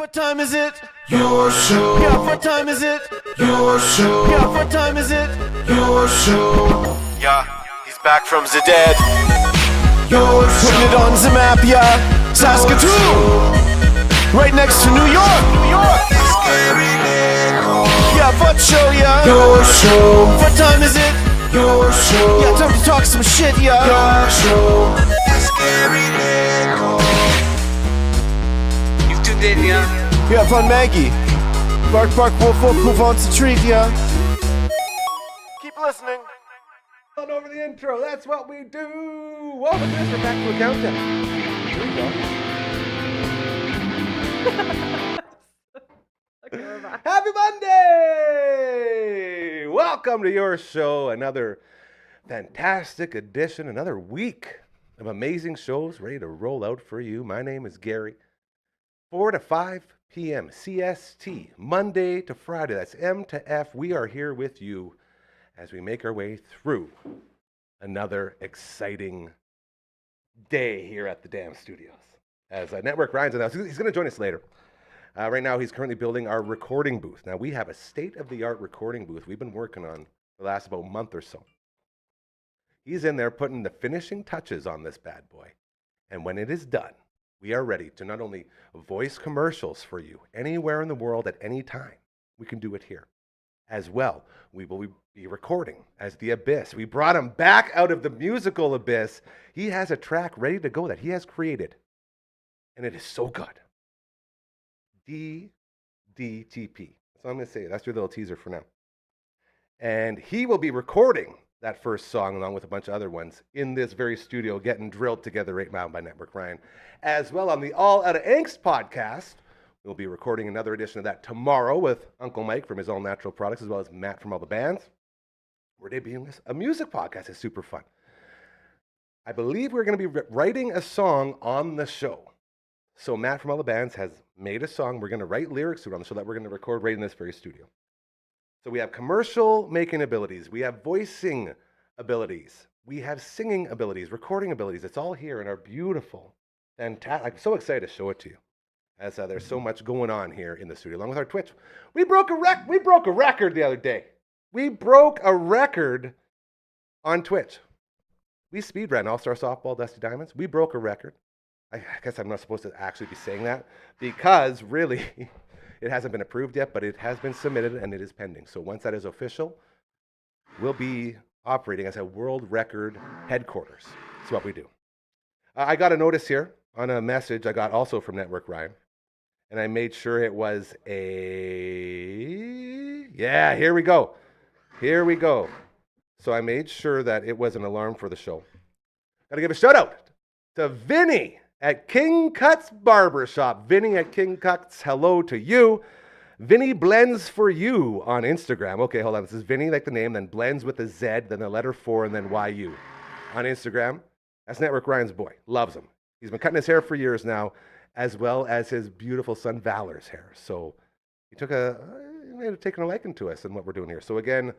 What time is it? Your show. Yeah, what time is it? Your show. Yeah, what time is it? Your show. Yeah, he's back from the dead. Your show. Putting it on the map, yeah. Saskatoon, right next to New York. New York. Yeah, what show, yeah. Your show. What time is it? Your show. show. Yeah, time to talk some shit, yo. Your show. It's Gary Nickel. You've tuned in, yeah? Yeah, fun Maggie. Bark, bark, wolf, wolf, who wants a treat, yeah? Keep listening. On over the intro, that's what we do. Welcome to this, we're back to a countdown. Here we go. Happy Monday! Welcome to your show. Another fantastic edition, another week of amazing shows ready to roll out for you. My name is Gary. 4 to 5 p.m. CST, Monday to Friday. That's M to F. We are here with you as we make our way through another exciting day here at the damn studios. As Network Ryan's announced, he's going to join us later. Right now, he's currently building our recording booth. Now, we have a state-of-the-art recording booth we've been working on the last about month or so. He's in there putting the finishing touches on this bad boy. And when it is done, we are ready to not only voice commercials for you anywhere in the world at any time. We can do it here. As well, we will be recording as the Abyss. We brought him back out of the musical Abyss. He has a track ready to go that he has created. And it is so good. DDTP. That's what I'm going to say. That's your little teaser for now. And he will be recording that first song along with a bunch of other ones in this very studio, getting drilled together right now by Network Ryan. As well, on the All Outta Angst podcast, we'll be recording another edition of that tomorrow with Uncle Mike from his All Natural Products, as well as Matt from All the Bands. We're debuting a music podcast. It's super fun. I believe we're going to be writing a song on the show. So Matt from All the Bands has made a song. We're going to write lyrics to it on the show that we're going to record right in this very studio. So we have commercial making abilities. We have voicing abilities. We have singing abilities, recording abilities. It's all here in our beautiful, fantastic. I'm so excited to show it to you. As there's so much going on here in the studio, along with our Twitch. We broke a record the other day. We broke a record on Twitch. We speed ran All-Star Softball Dusty Diamonds. We broke a record. I guess I'm not supposed to actually be saying that because really it hasn't been approved yet, but it has been submitted and it is pending. So once that is official, we'll be operating as a world record headquarters. That's what we do. I got a notice here on a message I got also from Network Ryan. And I made sure it was yeah, here we go. Here we go. So I made sure that it was an alarm for the show. Got to give a shout out to Vinny at King Cuts Barbershop. Vinny at King Cuts, hello to you. Vinny Blends for You on Instagram. Okay, hold on. This is Vinny, like the name, then Blends with a Z, then the letter 4, and then YU on Instagram. That's Network Ryan's boy. Loves him. He's been cutting his hair for years now, as well as his beautiful son Valor's hair. So he may have taken a liking to us and what we're doing here. So again,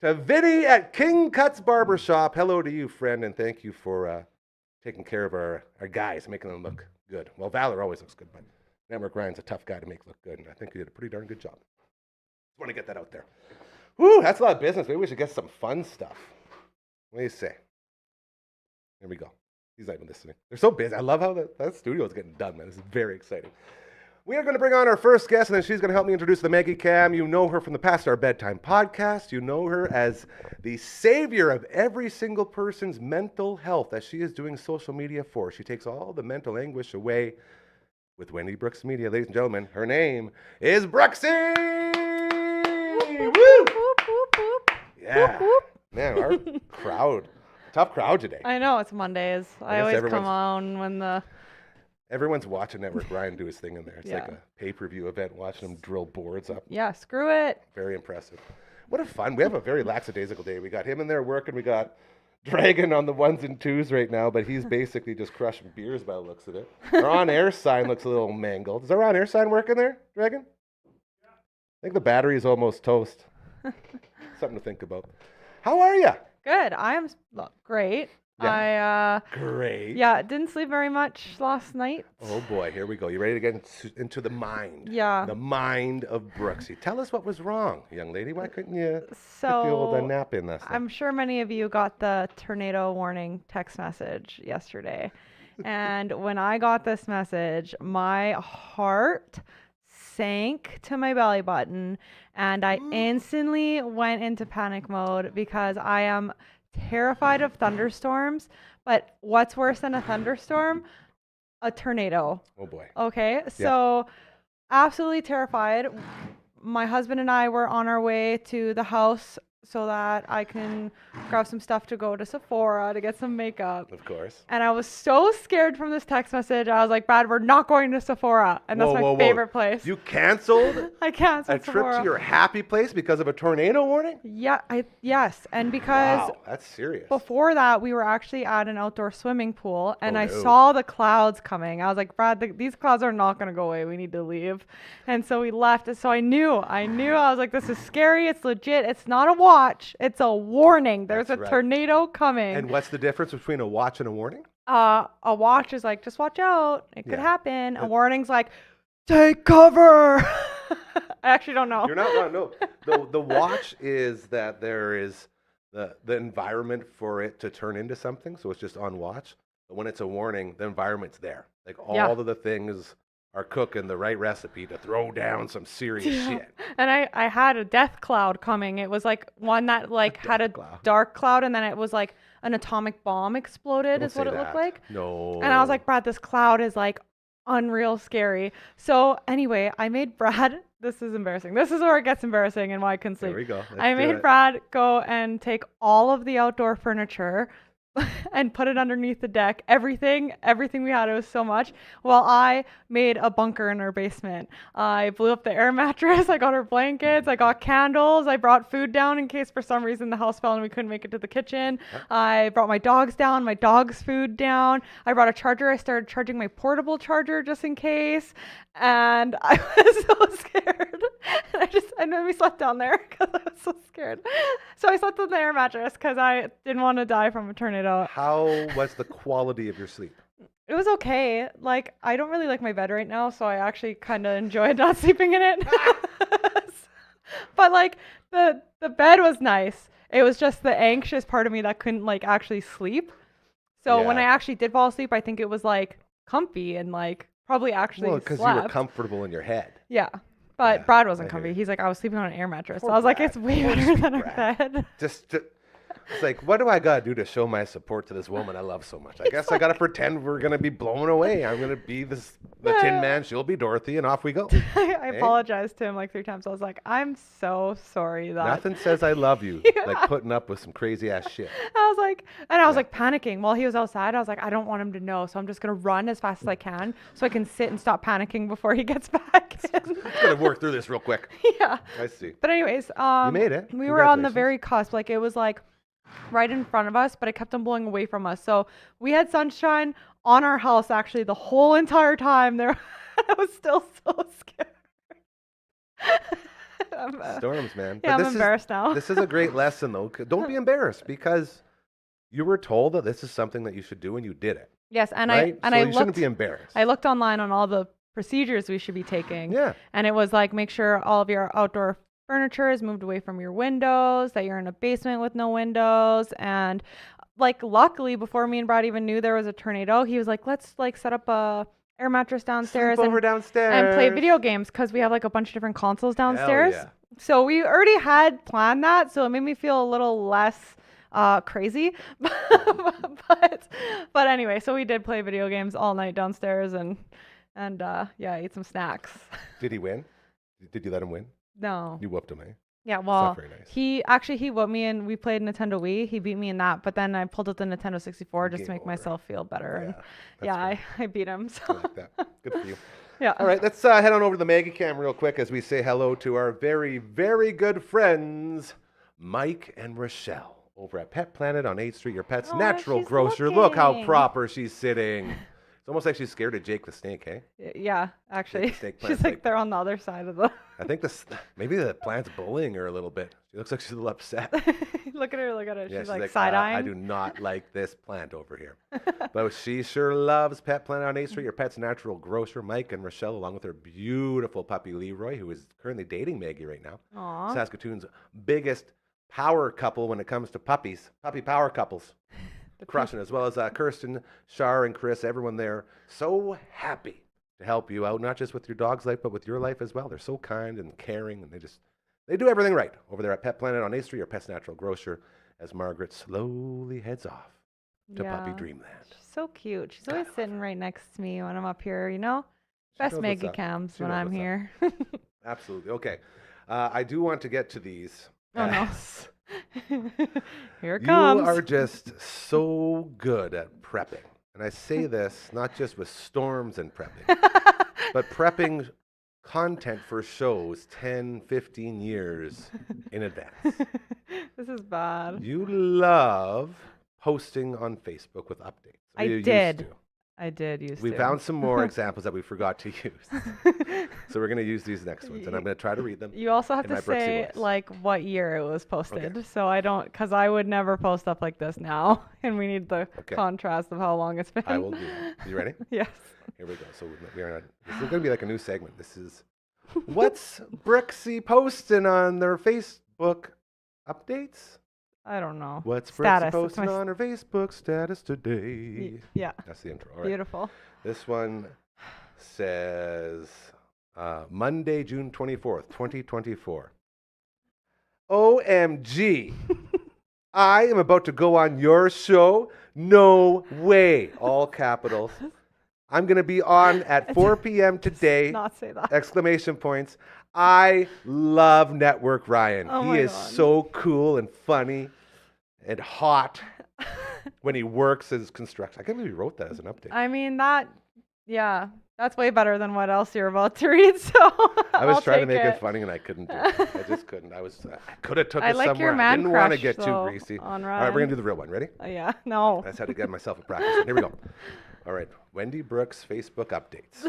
to Vinny at King Cuts Barbershop, hello to you, friend, and thank you for taking care of our guys, making them look good. Well, Valor always looks good, but Network Ryan's a tough guy to make look good, and I think he did a pretty darn good job. Just want to get that out there. Whew, that's a lot of business. Maybe we should get some fun stuff. What do you say? Here we go. He's not even listening. They're so busy. I love how that studio is getting done, man. This is very exciting. We are going to bring on our first guest, and then she's going to help me introduce the Maggie Cam. You know her from the Past Our Bedtime podcast. You know her as the savior of every single person's mental health that she is doing social media for. She takes all the mental anguish away with Wendy Brooks Media. Ladies and gentlemen, her name is Brooksy! Woo! Yeah. Man, our crowd. Tough crowd today. I know, it's Mondays. I always come on when everyone's watching Network Ryan do his thing in there. It's like a pay-per-view event, watching him drill boards up. Yeah, screw it. Very impressive. What a fun. We have a very lackadaisical day. We got him in there working. We got Dragon on the ones and twos right now, but he's basically just crushing beers by the looks of it. Our on-air sign looks a little mangled. Is our on-air sign working there, Dragon? Yeah. I think the battery is almost toast. Something to think about. How are you? Good. I am great. Yeah. Great. Yeah, didn't sleep very much last night. Oh boy, here we go. You ready to get into the mind? Yeah. The mind of Brooksy. Tell us what was wrong, young lady. Why couldn't you get the So old nap in last night? I'm sure many of you got the tornado warning text message yesterday. And when I got this message, my heart sank to my belly button and I instantly went into panic mode because I am terrified of thunderstorms, but what's worse than a thunderstorm? A tornado. Oh boy. Okay, so absolutely terrified. My husband and I were on our way to the house so that I can grab some stuff to go to Sephora to get some makeup. Of course. And I was so scared from this text message. I was like, Brad, we're not going to Sephora. And that's my favorite place. You canceled I canceled a trip Sephora. to your happy place because of a tornado warning? Yeah, yes. And because Wow, that's serious. before that, we were actually at an outdoor swimming pool, and Oh, I no. saw the clouds coming. I was like, Brad, these clouds are not going to go away. We need to leave. And so we left. And so I knew. I was like, this is scary. It's legit. It's not a watch. It's a warning. There's That's a right. tornado coming. And what's the difference between a watch and a warning? A watch is like, just watch out. It could Yeah. happen. A warning's like, take cover. I actually don't know. You're not wrong. No, the watch is that there is the environment for it to turn into something, so it's just on watch. But when it's a warning, the environment's there. Like all Yeah. of the things are cooking the right recipe to throw down some serious shit. And I had a death cloud coming. It was like one that like had a cloud. dark cloud, and then it was like an atomic bomb exploded Don't is what say it looked that. like. No. And I was like, Brad, this cloud is like unreal scary. So anyway, I made Brad, this is embarrassing. This is where it gets embarrassing and why I couldn't sleep. There we go. I Let's do made it. Brad go and take all of the outdoor furniture and put it underneath the deck. Everything we had. It was so much. Well, I made a bunker in our basement. I blew up the air mattress. I got her blankets. I got candles. I brought food down in case for some reason the house fell and we couldn't make it to the kitchen. I brought my dogs down, my dog's food down. I brought a charger. I started charging my portable charger just in case. And I was so scared. And then we slept down there because I was so scared. So I slept on the air mattress because I didn't want to die from a tornado. How was the quality of your sleep? It was okay. Like, I don't really like my bed right now, so I actually kind of enjoyed not sleeping in it. But like the bed was nice. It was just the anxious part of me that couldn't like actually sleep. So when Yeah. I actually did fall asleep, I think it was like comfy and like probably actually Well, because you were slept. comfortable in your head. Yeah. But Yeah, Brad wasn't I hear comfy. you. He's like, I was sleeping on an air mattress. Poor So I was like, Brad. it's way Poor better sweet than our Brad. bed. It's like, what do I gotta do to show my support to this woman I love so much? I guess I gotta pretend we're gonna be blown away. I'm gonna be the Tin Man. She'll be Dorothy, and off we go. I apologized to him like 3 times. I was like, I'm so sorry that. Nothing says I love you like Yeah. putting up with some crazy ass shit. I was like, and I was like panicking while he was outside. I was like, I don't want him to know, so I'm just gonna run as fast as I can so I can sit and stop panicking before he gets back in. Gotta work through this real quick. Yeah. I see. But anyways, made it. We were on the Congratulations. very cusp. Like it was like right in front of us, but it kept on blowing away from us. So we had sunshine on our house actually the whole entire time. There, I was still so scared. Storms, man. Yeah, I'm this embarrassed now. This is a great lesson, though. Don't be embarrassed because you were told that this is something that you should do and you did it. Yes, and right? I so you looked. shouldn't be embarrassed. I looked online on all the procedures we should be taking. Yeah. And it was like, make sure all of your outdoor furniture is moved away from your windows, that you're in a basement with no windows. And like, luckily, before me and Brad even knew there was a tornado, he was like, let's like set up a air mattress downstairs Sleep over downstairs and play video games because we have like a bunch of different consoles downstairs. yeah. So we already had planned that. So it made me feel a little less crazy. but anyway, so we did play video games all night downstairs and yeah, ate some snacks. Did he win? Did you let him win? No. You whooped him, eh? Yeah, well, very nice. he whooped me and we played Nintendo Wii. He beat me in that, but then I pulled out the Nintendo 64 just to Game make over. myself feel better. And that's yeah, fair. I beat him. I So like that. Good for you. yeah. All right, let's head on over to the Mega Cam real quick as we say hello to our very, very good friends, Mike and Rochelle, over at Pet Planet on 8th Street, your pet's Oh, natural she's grocer. Look how looking. proper she's sitting. It's almost like she's scared of Jake the Snake, eh? Yeah, actually, Snake she's plant's like like- they're on the other side of the. I think maybe the plant's bullying her a little bit. She looks like she's a little upset. Look at her. Yeah, She's like side I eyeing. do not like this plant over here. But she sure loves Pet Planet on 8th Street, your pet's natural grocer. Mike and Rochelle, along with her beautiful puppy Leroy, who is currently dating Maggie right now. Aw. Saskatoon's biggest power couple when it comes to puppies. Puppy power couples. Crushing, as well as Kirsten, Shar, and Chris, everyone there. So happy to help you out, not just with your dog's life, but with your life as well. They're so kind and caring, and they do everything right over there at Pet Planet on 8th Street, your pet's natural grocer. as Margaret slowly heads off to Puppy Yeah. Dreamland. She's so cute. She's always sitting right next to me when I'm up here, you know? Best knows what's Maggie up. Cams She when knows I'm what's up. here. Absolutely. Okay. I do want to get to these. Oh, no. as Here it You comes. are just so good at prepping. And I say this not just with storms and prepping, but prepping content for shows 10, 15 years in advance. This is bad. You love posting on Facebook with updates. I You used did. to. I did used We to. found some more examples that we forgot to use. So we're going to use these next ones, and I'm going to try to read them. You also have in to my Brooksy say voice. like what year it was posted, so I don't, because I would never post stuff like this now, and we need the Okay. contrast of how long it's been. I will do that. You ready? Yes. Here we go. So we are. This is going to be like a new segment. This is what's Brooksy posting on their Facebook updates? I don't know. What's Brooksy Status. It's posting my on her Facebook status today? Yeah. That's the intro. All right. Beautiful. This one says Monday, June 24th, 2024. OMG. I am about to go on your show. No way. All capitals. I'm going to be on at 4 p.m. today. Not say that. Exclamation points. I love Network Ryan. Oh He my is God. so cool and funny and hot when he works as construction. I can't believe he wrote that as an update. I mean that. Yeah, that's way better than what else you're about to read. So I was I'll trying to take make it funny and I couldn't do it. I just couldn't. I could have took I it like somewhere. your I man didn't want to crush, get too though, greasy. on All right, we're Ryan. going to do the real one. Ready? Yeah. No. I just had to get myself a practice one. Here we go. All right. Wendy Brooks Facebook updates.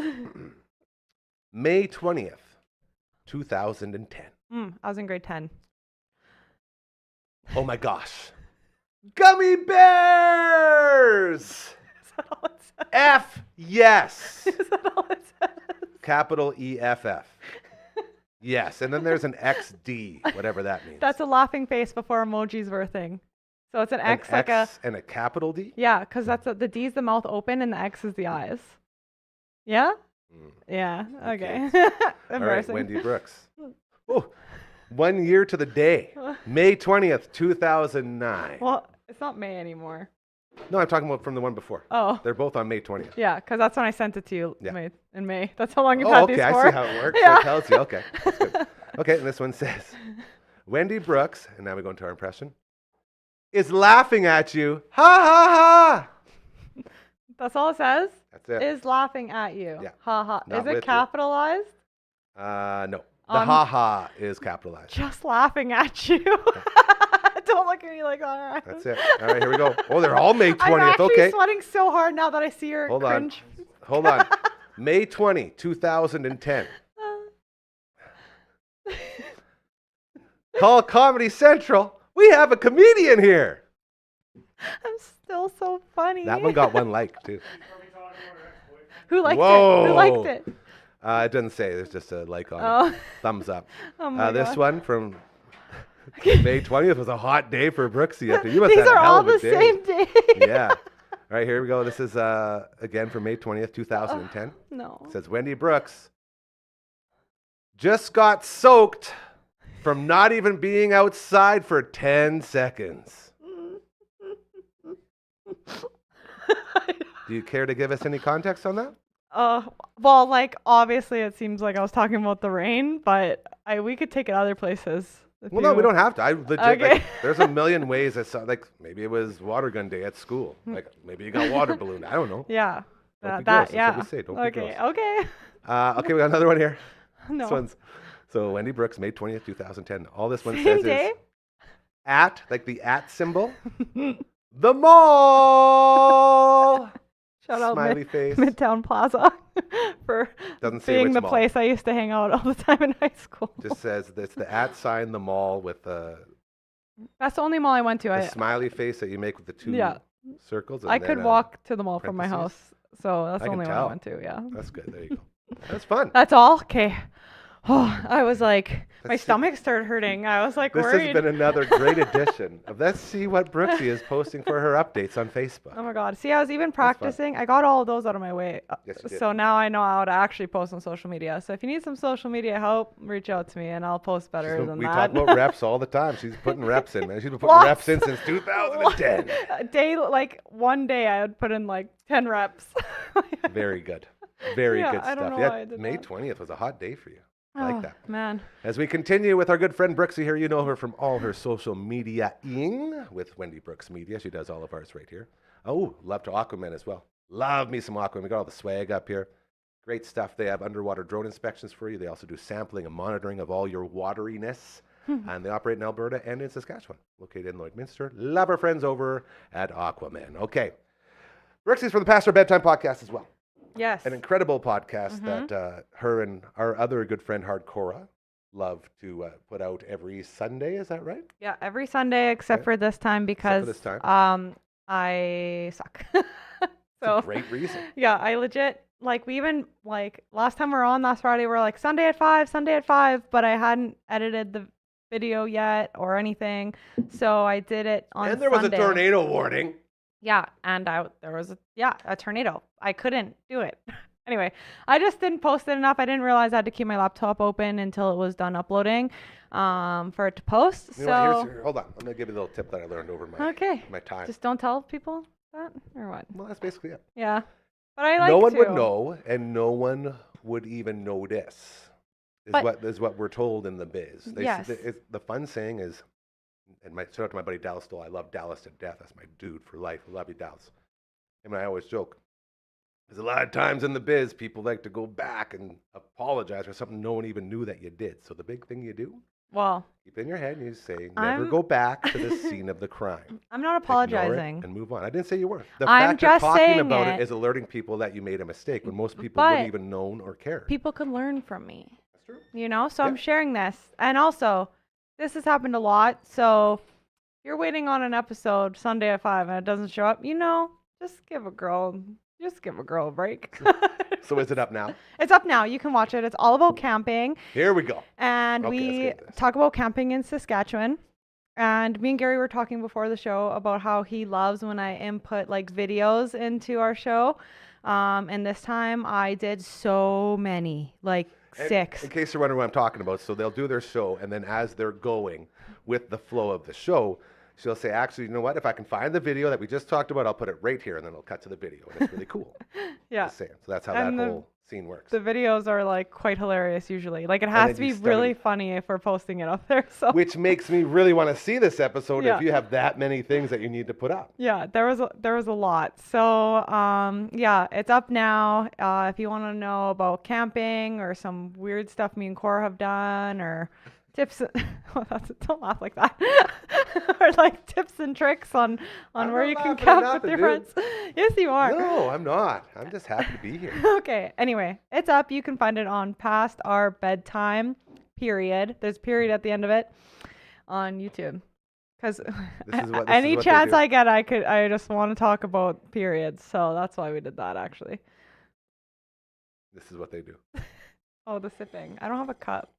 May 20th, 2010. I was in grade 10. Oh my gosh. Gummy bears! Is that all it says? F yes. Is that all it says? Capital EFF. Yes. And then there's an XD, whatever that means. That's a laughing face before emojis were a thing. So it's an X like a. And a capital D? Yeah, because that's the D's the mouth open and the X is the eyes. Yeah? Mm. Yeah. Okay. All right, Embarrassing. Wendy Brooks. Oh, 1 year to the day. May 20th, 2009. Well, it's not May anymore. No, I'm talking about from the one before. Oh. They're both on May 20th. Yeah, because that's when I sent it to you Yeah. in May. That's how long you've Oh, had okay. these I for. see how it works. Yeah. So it tells you. Okay. That's good. Okay, and this one says, Wendy Brooks, and now we go into our impression, is laughing at you. Ha ha That's all it says? ha. That's it. Is laughing at you. Yeah. Ha ha. Not Is with you. it capitalized? No. The ha ha is capitalized. Just laughing at you. Don't look at me like that. That's it. All right, here we go. Oh, they're all May 20th. I'm actually Okay. sweating so hard now that I see your Hold on. cringe. Hold on. May 20, 2010. Call Comedy Central. We have a comedian here. I'm still so funny. That one got one like, too. Who liked Whoa. it? Who liked it? It doesn't say. There's just a like on Oh. it. Thumbs up. Oh my This God. one from May 20th was a hot day for Brooksy. Up there. You must These have had are a hell all of a the day. same day. Yeah. All right, here we go. This is, again, from May 20th, 2010. No. It says, Wendy Brooks just got soaked from not even being outside for 10 seconds. Do you care to give us any context on that? Well, like obviously it seems like I was talking about the rain, but we could take it other places. if Well, no, we you- don't have to. I legit, Okay. like, there's a million ways that like maybe it was water gun day at school. Like maybe you got water balloon. I don't know. Yeah. Don't be that gross. That's yeah. what we say. Don't be okay. gross. Okay. Okay, we got another one here. No. This one's so Wendy Brooks, May 20th, 2010. All this one Same says day? is at, like the at symbol, the mall. Shout out Smiley face. Midtown Plaza for Doesn't say being which the mall. place I used to hang out all the time in high school. Just says it's the at sign, the mall with the That's the only mall I went to. smiley face that you make with the two Yeah. circles. And I then, could walk to the mall from my parentheses. house, so that's I the can only one I tell. went to. Yeah. That's good. There you go. That's fun. That's all. Okay. I was like, my Let's see. stomach started hurting. I was like This worried. has been another great edition of Let's See What Brooksy is posting for her updates on Facebook. Oh my God. See, I was even That's fun. practicing. I got all of those out of my way. Yes, you did. So now I know how to actually post on social media. So if you need some social media help, reach out to me and I'll post better than We that. talk about reps all the time. She's putting reps in, man. She's been putting Lots. reps in since 2010. A day, like one day I would put in like 10 reps. Very good. Very Yeah, good I don't stuff. know why I Yeah, did May that. 20th was a hot day for you. I like that. Man. As we continue with our good friend Brooksy here, you know her from all her social media-ing with Wendy Brooks Media. She does all of ours right here. Oh, love to Aquaman as well. Love me some Aquaman. We got all the swag up here. Great stuff. They have underwater drone inspections for you. They also do sampling and monitoring of all your wateriness. And they operate in Alberta and in Saskatchewan, located in Lloydminster. Love our friends over at Aquaman. Okay. Brooksy's from the Pastor Bedtime podcast as well. Yes. An incredible podcast that her and our other good friend Hardcora love to put out every Sunday. Is that right? Yeah, every Sunday except for this time because this time. I suck. It's So a great reason. yeah, I legit like we even like last time we were on last Friday we were like Sunday at 5, but I hadn't edited the video yet or anything. So I did it on And there was a Sunday. tornado warning. Yeah, and there was a tornado. I couldn't do it. Anyway, I just didn't post it enough. I didn't realize I had to keep my laptop open until it was done uploading for it to post. You know what, So hold on. I'm going to give you a little tip that I learned over my, okay, my time. just don't tell people that or what? Well, that's basically it. Yeah, but I like No one to. would know, and no one would even notice. Is what we're told in the biz. Yes. The fun saying is, and shout out to my buddy Dallas Stoll. I love Dallas to death. That's my dude for life. I love you, Dallas. And I always joke. There's a lot of times in the biz, people like to go back and apologize for something no one even knew that you did. So the big thing you do, Well, keep in your head and you say, never go back to the scene of the crime. I'm not Ignore it apologizing. and move on. I didn't say you weren't. The I'm fact of just talking saying about it. it is alerting people that you made a mistake when most people But wouldn't even known or care. People could learn from me. That's true. You know, so I'm Yeah. sharing this. And also, this has happened a lot. So if you're waiting on an episode Sunday at 5 and it doesn't show up, just give a girl a break. So is it up now? It's up now. You can watch it. It's all about camping. Here we go. And Okay, let's we get into this. talk about camping in Saskatchewan. And me and Gary were talking before the show about how he loves when I input like videos into our show. And this time I did so many, like And 6. In case you're wondering what I'm talking about, so they'll do their show, and then as they're going with the flow of the show, she'll say, actually, you know what? If I can find the video that we just talked about, I'll put it right here, and then it'll cut to the video. And it's really cool. Yeah. Just saying. So that's how And that whole scene works. The videos are like quite hilarious usually. Like it has then to be you really study. funny if we're posting it up there. So Which makes me really want to see this episode Yeah. if you have that many things that you need to put up. yeah, there was a lot. So yeah, it's up now. If you want to know about camping or some weird stuff me and Cora have done or tips don't laugh like that. Or like tips and tricks on I'm where not you can laughing at camp with nothing, your dude. friends. Yes, you are. No, I'm not. I'm just happy to be here. Okay. Anyway, it's up. You can find it on Past Our Bedtime. Period. There's a period at the end of it on YouTube. Because any what they chance do. I get, I just want to talk about periods. So that's why we did that actually. This is what they do. Oh, the sipping. I don't have a cup.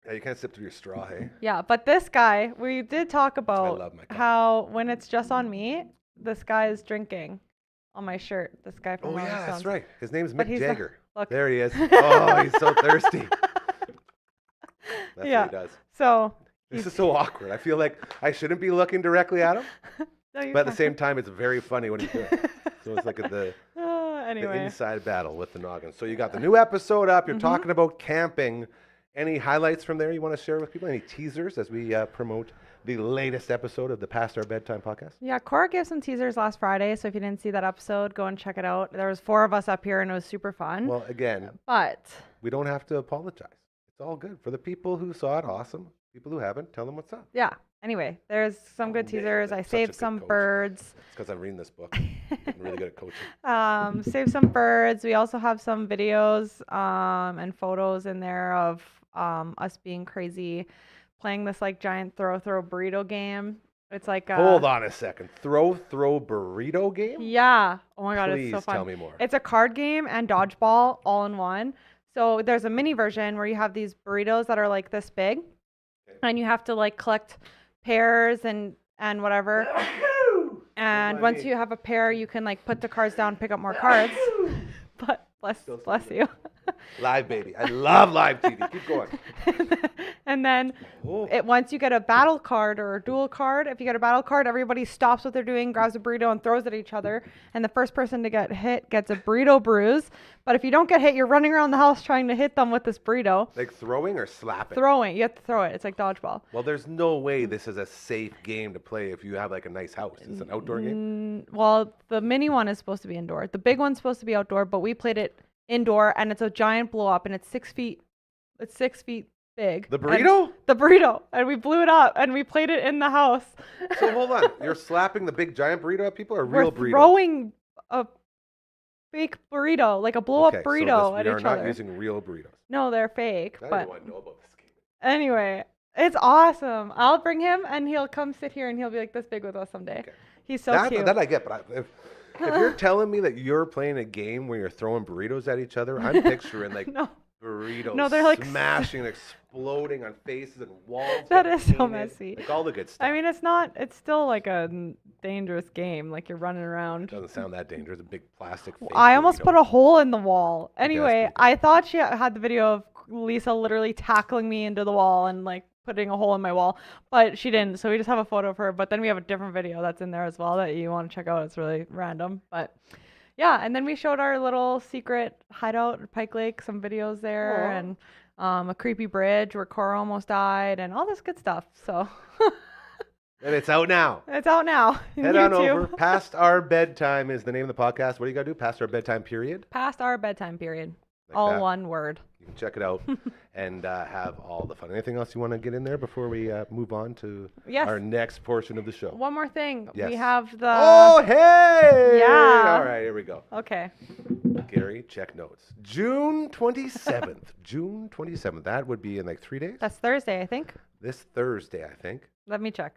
Yeah, you can't sip through your straw, hey? Yeah, but this guy, we did talk about love my cup. how when it's just on me, this guy is drinking on my shirt. This guy from Oh, Rolling yeah, that's Stones. right. His name's But Mick he's Jagger. look. There he is. Oh, he's so thirsty. That's Yeah. what he does. So This is so awkward. I feel like I shouldn't be looking directly at him, no, you're but at the fine. same time, it's very funny when he's doing it. So it's like the Anyway. inside battle with the noggin. So you got the new episode up. Mm-hmm. You're talking about camping. Any highlights from there you want to share with people? Any teasers as we promote the latest episode of the Past Our Bedtime podcast? Yeah, Cora gave some teasers last Friday, so if you didn't see that episode, go and check it out. There was 4 of us up here, and it was super fun. Well, again, But we don't have to apologize. It's all good. For the people who saw it, awesome. People who haven't, tell them what's up. yeah, anyway, there's some good man, teasers. I such a saved good some coach. birds. It's because I'm reading this book. I'm really good at coaching. Save some birds. We also have some videos and photos in there of us being crazy, playing this like giant throw burrito game. It's like Hold on a second. Throw burrito game? Yeah. Oh my God, Please it's so fun. tell me more. It's a card game and dodgeball all in one. So there's a mini version where you have these burritos that are like this big, and you have to like collect pairs and whatever. And once you have a pair, you can like put the cards down, pick up more cards. But bless you. Live, baby. I love live TV. Keep going. And then once you get a battle card or a dual card, if you get a battle card, everybody stops what they're doing, grabs a burrito and throws it at each other. And the first person to get hit gets a burrito bruise. But if you don't get hit, you're running around the house trying to hit them with this burrito. Like throwing or slapping? Throwing. You have to throw it. It's like dodgeball. Well, there's no way this is a safe game to play if you have like a nice house. Is it an outdoor game? Well, the mini one is supposed to be indoor. The big one's supposed to be outdoor, but we played it indoor, and it's a giant blow up, and it's 6 feet. It's 6 feet big. The burrito? The burrito, and we blew it up, and we played it in the house. So hold on, you're slapping the big giant burrito at people, or real burrito? We're throwing a fake burrito, like a blow up burrito at each other. We are not using real burritos. No, they're fake. I but don't want to know about this game. Anyway, it's awesome. I'll bring him, and he'll come sit here, and he'll be like this big with us someday. Okay. He's so cute. That I get, but if you're telling me that you're playing a game where you're throwing burritos at each other, I'm picturing like burritos No, they're like smashing and exploding on faces and walls. That is so painted, messy. like all the good stuff. I mean, it's still like a dangerous game. Like you're running around. Doesn't sound that dangerous. A big plastic fake I almost burrito. put a hole in the wall. Anyway, pretty I thought she had the video of Lisa literally tackling me into the wall and like putting a hole in my wall, but she didn't. So we just have a photo of her, but then we have a different video that's in there as well that you want to check out. It's really random, but yeah. And then we showed our little secret hideout at Pike Lake, some videos there. Aww. And a creepy bridge where Cora almost died and all this good stuff. So And it's out now. it's out now. Head on over. Past Our Bedtime is the name of the podcast. What do you got to do? Past Our Bedtime period. Past our bedtime period. Like all that. one word. You can check it out and have all the fun. Anything else you want to get in there before we move on to Yes. our next portion of the show? One more thing. Yes. We have the. Oh, hey! Yeah. All right, here we go. Okay. Gary, check notes. June 27th. June 27th. That would be in like 3 days? That's Thursday, I think. This Thursday, I think. Let me check.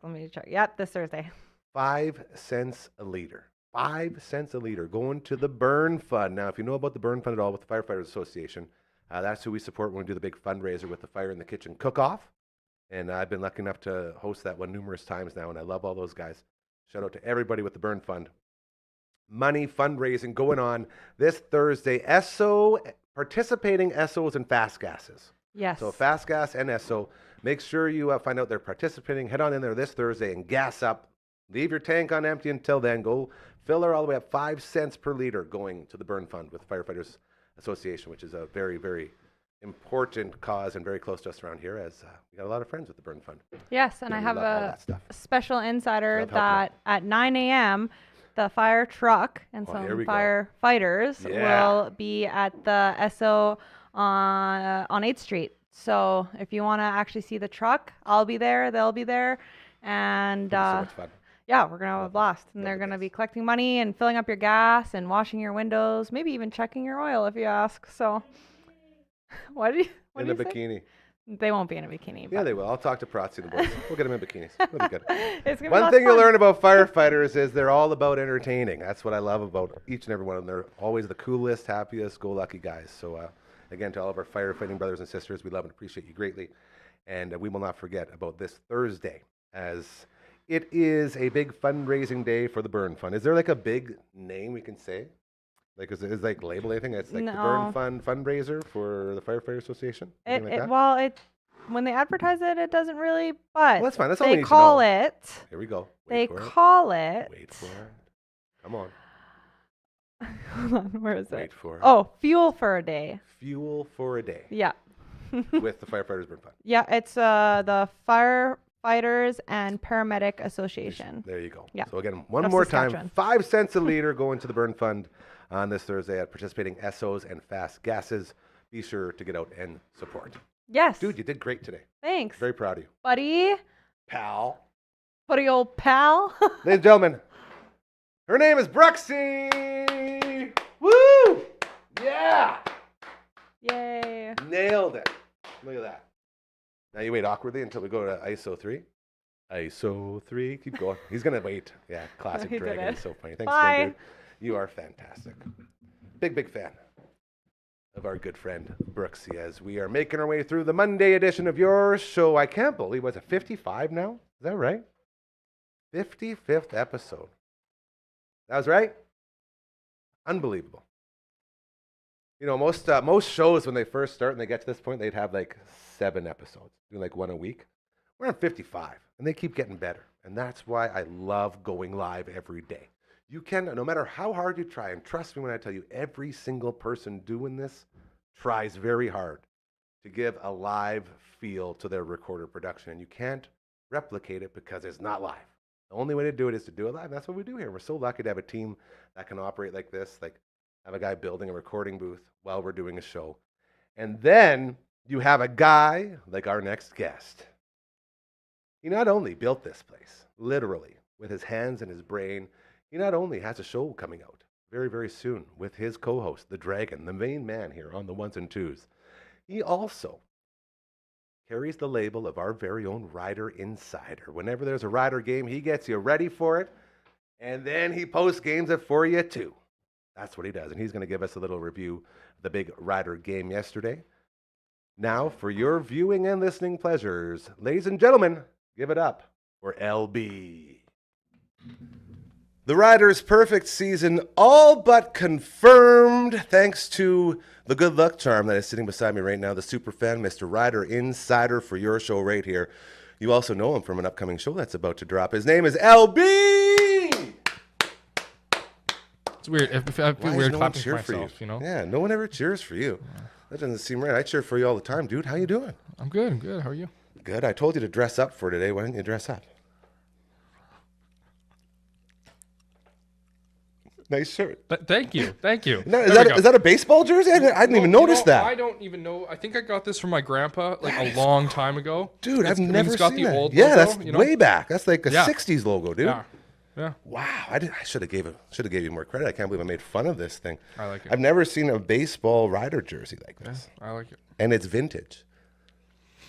Yep, this Thursday. 5 cents a liter. 5 cents a liter going to the Burn Fund. Now, if you know about the Burn Fund at all with the Firefighters Association, that's who we support when we do the big fundraiser with the Fire in the Kitchen cook-off. And I've been lucky enough to host that one numerous times now, and I love all those guys. Shout out to everybody with the Burn Fund. Money fundraising going on this Thursday. Participating SOs and fast gases. Yes. So fast gas and SO. Make sure you find out they're participating. Head on in there this Thursday and gas up. Leave your tank on empty until then. Go fill her all the way up. 5 cents per liter going to the Burn Fund with the Firefighters Association, which is a very, very important cause and very close to us around here, as we got a lot of friends with the Burn Fund. Yes, and Yeah, I we have love all a that stuff. special insider Love helping that at 9 a.m. the fire truck and Oh, some here we go. firefighters Yeah. will be at the SO on 8th Street. So if you want to actually see the truck, I'll be there. They'll be there, and It's so much fun. yeah, we're gonna have a Love it. blast. And Love they're the gonna guys. be collecting money and filling up your gas and washing your windows, maybe even checking your oil if you ask. So, what do you? What In do a you say? bikini. They won't be in a bikini. Yeah, but they will. I'll talk to Protzi and the boys. We'll get them in bikinis. That'll be good. it's gonna be One lots thing of you fun. learn about firefighters is they're all about entertaining. That's what I love about each and every one of them. They're always the coolest, happiest, go-lucky guys. So, again, to all of our firefighting brothers and sisters, we love and appreciate you greatly. And we will not forget about this Thursday, as it is a big fundraising day for the Burn Fund. Is there like a big name we can say? Like, is it like label anything? It's like the Burn No. Fund fundraiser for the Firefighter Association? Anything like that? Well, when they advertise it, it doesn't really. But Well, that's fine. That's all we they need to call know. it. Here we go. They Wait for it. call it. Wait for it. Come on. Hold on, where is Wait it? for it. Oh, Fuel for a Day. Fuel for a Day Yeah. with the Firefighters Burn Fund. Yeah, it's the Firefighters and Paramedic Association. There you go. Yeah. So again, one Of more Saskatchewan. time, 5 cents a liter going to the Burn Fund on this Thursday at participating SOs and fast gases. Be sure to get out and support. Yes. Dude, you did great today. Thanks, Very proud of you. buddy. Pal. Buddy, old pal. Ladies and gentlemen, her name is Bruxy. Woo! Yeah! Yay. Nailed it. Look at that. Now you wait awkwardly until we go to ISO 3. ISO 3. Keep going. He's going to wait. Yeah, classic He did Dragon. it. It's so funny. Thanks Bye. again, dude. You are fantastic. Big, big fan of our good friend Brooksy as we are making our way through the Monday edition of your show. I can't believe, was it 55 now? Is that right? 55th episode. That was right? Unbelievable. You know, most shows when they first start and they get to this point, they'd have like 7 episodes, doing like 1 a week. We're on 55, and they keep getting better. And that's why I love going live every day. You can, no matter how hard you try, and trust me when I tell you, every single person doing this tries very hard to give a live feel to their recorded production. And you can't replicate it because it's not live. The only way to do it is to do it live. And that's what we do here. We're so lucky to have a team that can operate like this, like have a guy building a recording booth while we're doing a show. And then you have a guy like our next guest. He not only built this place, literally, with his hands and his brain, he not only has a show coming out very, very soon with his co-host, the Dragon, the main man here on the ones and twos. He also carries the label of our very own Rider Insider. Whenever there's a Rider game, he gets you ready for it, and then he posts games it for you too. That's what he does, and he's going to give us a little review of the big Rider game yesterday. Now, for your viewing and listening pleasures, ladies and gentlemen, give it up for LB. The Riders' perfect season all but confirmed thanks to the good luck charm that is sitting beside me right now, the superfan, Mr. Rider Insider for your show right here. You also know him from an upcoming show that's about to drop. His name is LB! It's weird. I feel weird clapping for myself, you know? Yeah, no one ever cheers for you. That doesn't seem right. I cheer for you all the time, dude. How you doing? I'm good. I'm good. How are you? Good. I told you to dress up for today. Why didn't you dress up? Nice shirt. Thank you. Thank you. No, is that a baseball jersey? I didn't even notice that. I don't even know. I think I got this from my grandpa like a long time ago. Dude, I've never got seen the that. old Yeah, logo, that's you know? way back. That's like a Yeah. 60s logo, dude. Yeah. Wow. I should have gave you more credit. I can't believe I made fun of this thing. I like it. I've never seen a baseball Rider jersey like this. I like it. And it's vintage.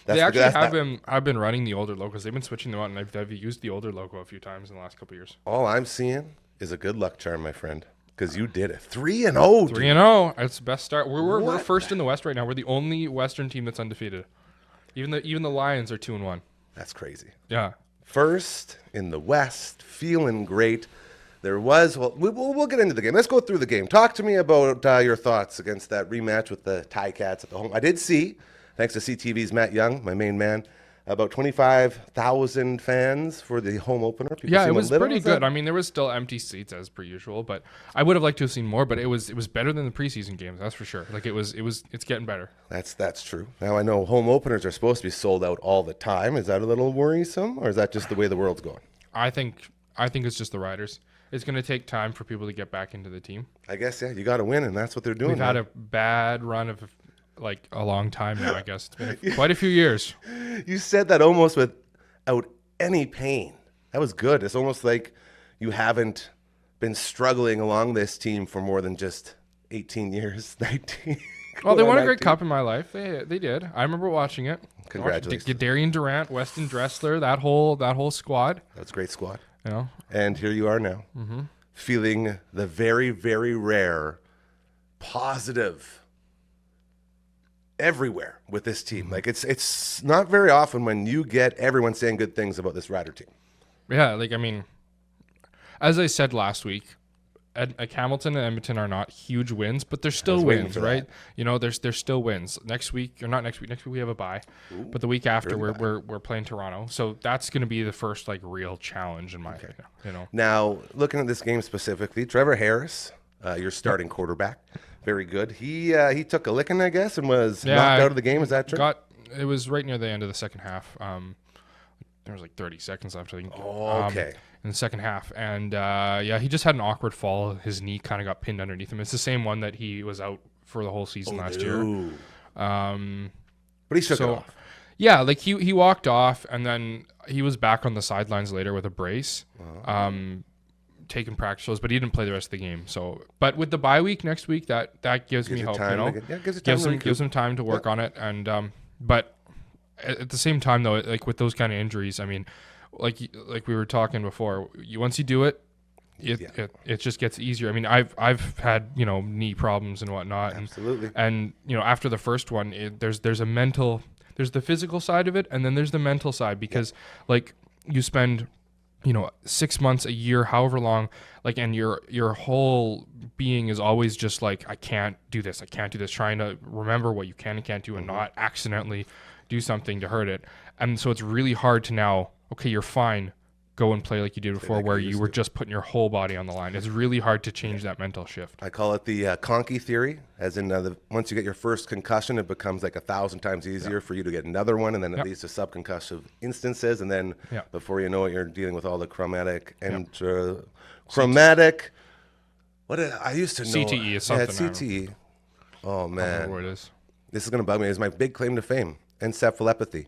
They actually have been running the older logos. They've been switching them out, and I've used the older logo a few times in the last couple of years. All I'm seeing is a good luck charm, my friend, because you did it. 3-0, dude. 3-0. It's the best start. We're first in the West right now. We're the only Western team that's undefeated. Even the Lions are 2-1. That's crazy. Yeah. First in the West, feeling great. There was, well, we'll get into the game. Let's go through the game. Talk to me about your thoughts against that rematch with the Ticats at the home. I did see, thanks to CTV's Matt Young, my main man, about 25,000 fans for the home opener. People Yeah, seem it was little. pretty Is that- good. I mean, there was still empty seats as per usual, but I would have liked to have seen more. But it was better than the preseason games, that's for sure. Like it's getting better. That's true. Now I know home openers are supposed to be sold out all the time. Is that a little worrisome, or is that just the way the world's going? I think it's just the Riders. It's going to take time for people to get back into the team. I guess, yeah, you got to win, and that's what they're doing. We've had a bad run of like a long time now, I guess. It's been quite a few years. You said that almost without any pain. That was good. It's almost like you haven't been struggling along this team for more than just 18 years, 19. Well, they won a great cup in my life. They did. I remember watching it. Congratulations. Darian Durant, Weston Dressler, that whole squad. That's a great squad. You know. And here you are now, feeling the very, very rare positive everywhere with this team. Like it's not very often when you get everyone saying good things about this Rider team. Yeah, like I mean, as I said last week, Hamilton and Edmonton are not huge wins, but they're still wins, right? That. You know, there's still wins. Next week, or not next week. Next week we have a bye, but the week after we're playing Toronto, so that's going to be the first like real challenge in my opinion. You know. Now looking at this game specifically, Trevor Harris, your starting quarterback, very good. He took a licking, I guess, and was knocked out of the game. Is that true? It was right near the end of the second half. There was like 30 seconds left, I think. Oh, okay. In the second half. And, he just had an awkward fall. His knee kind of got pinned underneath him. It's the same one that he was out for the whole season last year. But he shook it off. Yeah, like he walked off, and then he was back on the sidelines later with a brace, taking practice shows, but he didn't play the rest of the game. So, but with the bye week next week, that gives me hope. You know, gives him time to work on it. And but at the same time, though, like with those kind of injuries, I mean, like we were talking before, once you do it, it just gets easier. I mean, I've had knee problems and whatnot. Absolutely. And after the first one, there's the physical side of it, and then there's the mental side, because like you spend 6 months, a year, however long, like, and your whole being is always just like, I can't do this, trying to remember what you can and can't do and not accidentally do something to hurt it. And so it's really hard to now, okay, you're fine, go and play like you did before, where you were just putting your whole body on the line. It's really hard to change that mental shift. I call it the Conkey theory, as in once you get your first concussion, it becomes like 1,000 times easier for you to get another one, and then it leads to subconcussive instances, and then before you know it, you're dealing with all the chromatic and chromatic. What I used to know. CTE is something. Yeah, CTE. Oh I don't man, know what it is. this is gonna bug me. It's my big claim to fame. Encephalopathy.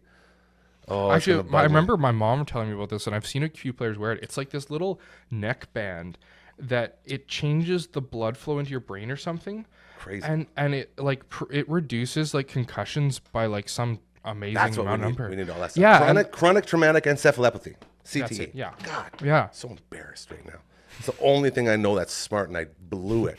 Oh, actually, I remember my mom telling me about this, and I've seen a few players wear it. It's like this little neck band that it changes the blood flow into your brain or something. Crazy. And it like it reduces like concussions by like some amazing That's what amount. we need all that stuff. Yeah, Chronic traumatic encephalopathy. CTE. That's it, yeah. God. Yeah. So embarrassed right now. It's the only thing I know that's smart, and I blew it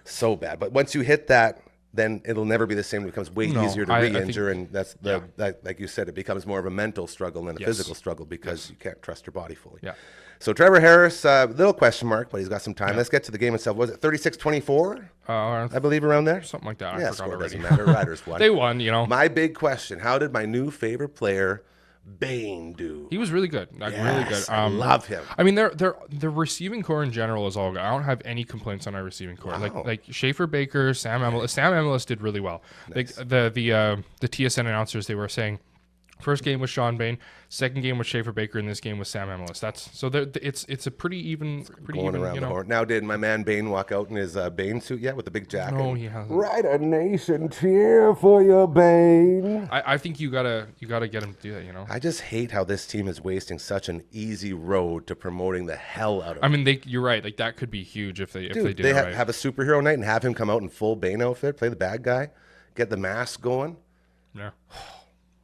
so bad. But once you hit that, then it'll never be the same. It becomes way easier to re-injure, and that's like you said, it becomes more of a mental struggle than a physical struggle, because you can't trust your body fully. Yeah. So Trevor Harris, little question mark, but he's got some time. Let's get to the game itself. Was it 36-24? I believe around there. something like that. Yeah, I forgot score already. doesn't matter. Riders won. They won, My big question: how did my new favorite player, Bane, do? He was really good. Like, really good. I love him. I mean, the receiving core in general is all good. I don't have any complaints on our receiving core. Wow. Like Schaefer Baker, Sam Emilus did really well. Nice. Like the TSN announcers, they were saying, first game was Sean Bain, second game was Schaefer Baker, and this game was Sam Emilus. It's a pretty even Going around the horn. Now, did my man Bane walk out in his Bane suit yet with the big jacket? No, he hasn't. Right, a nation cheer for you, Bane. I think you gotta get him to do that. I just hate how this team is wasting such an easy road to promoting the hell out of it. I mean, you're right. Like, that could be huge if they do they it right. have a superhero night and have him come out in full Bane outfit, play the bad guy, get the mask going. Yeah.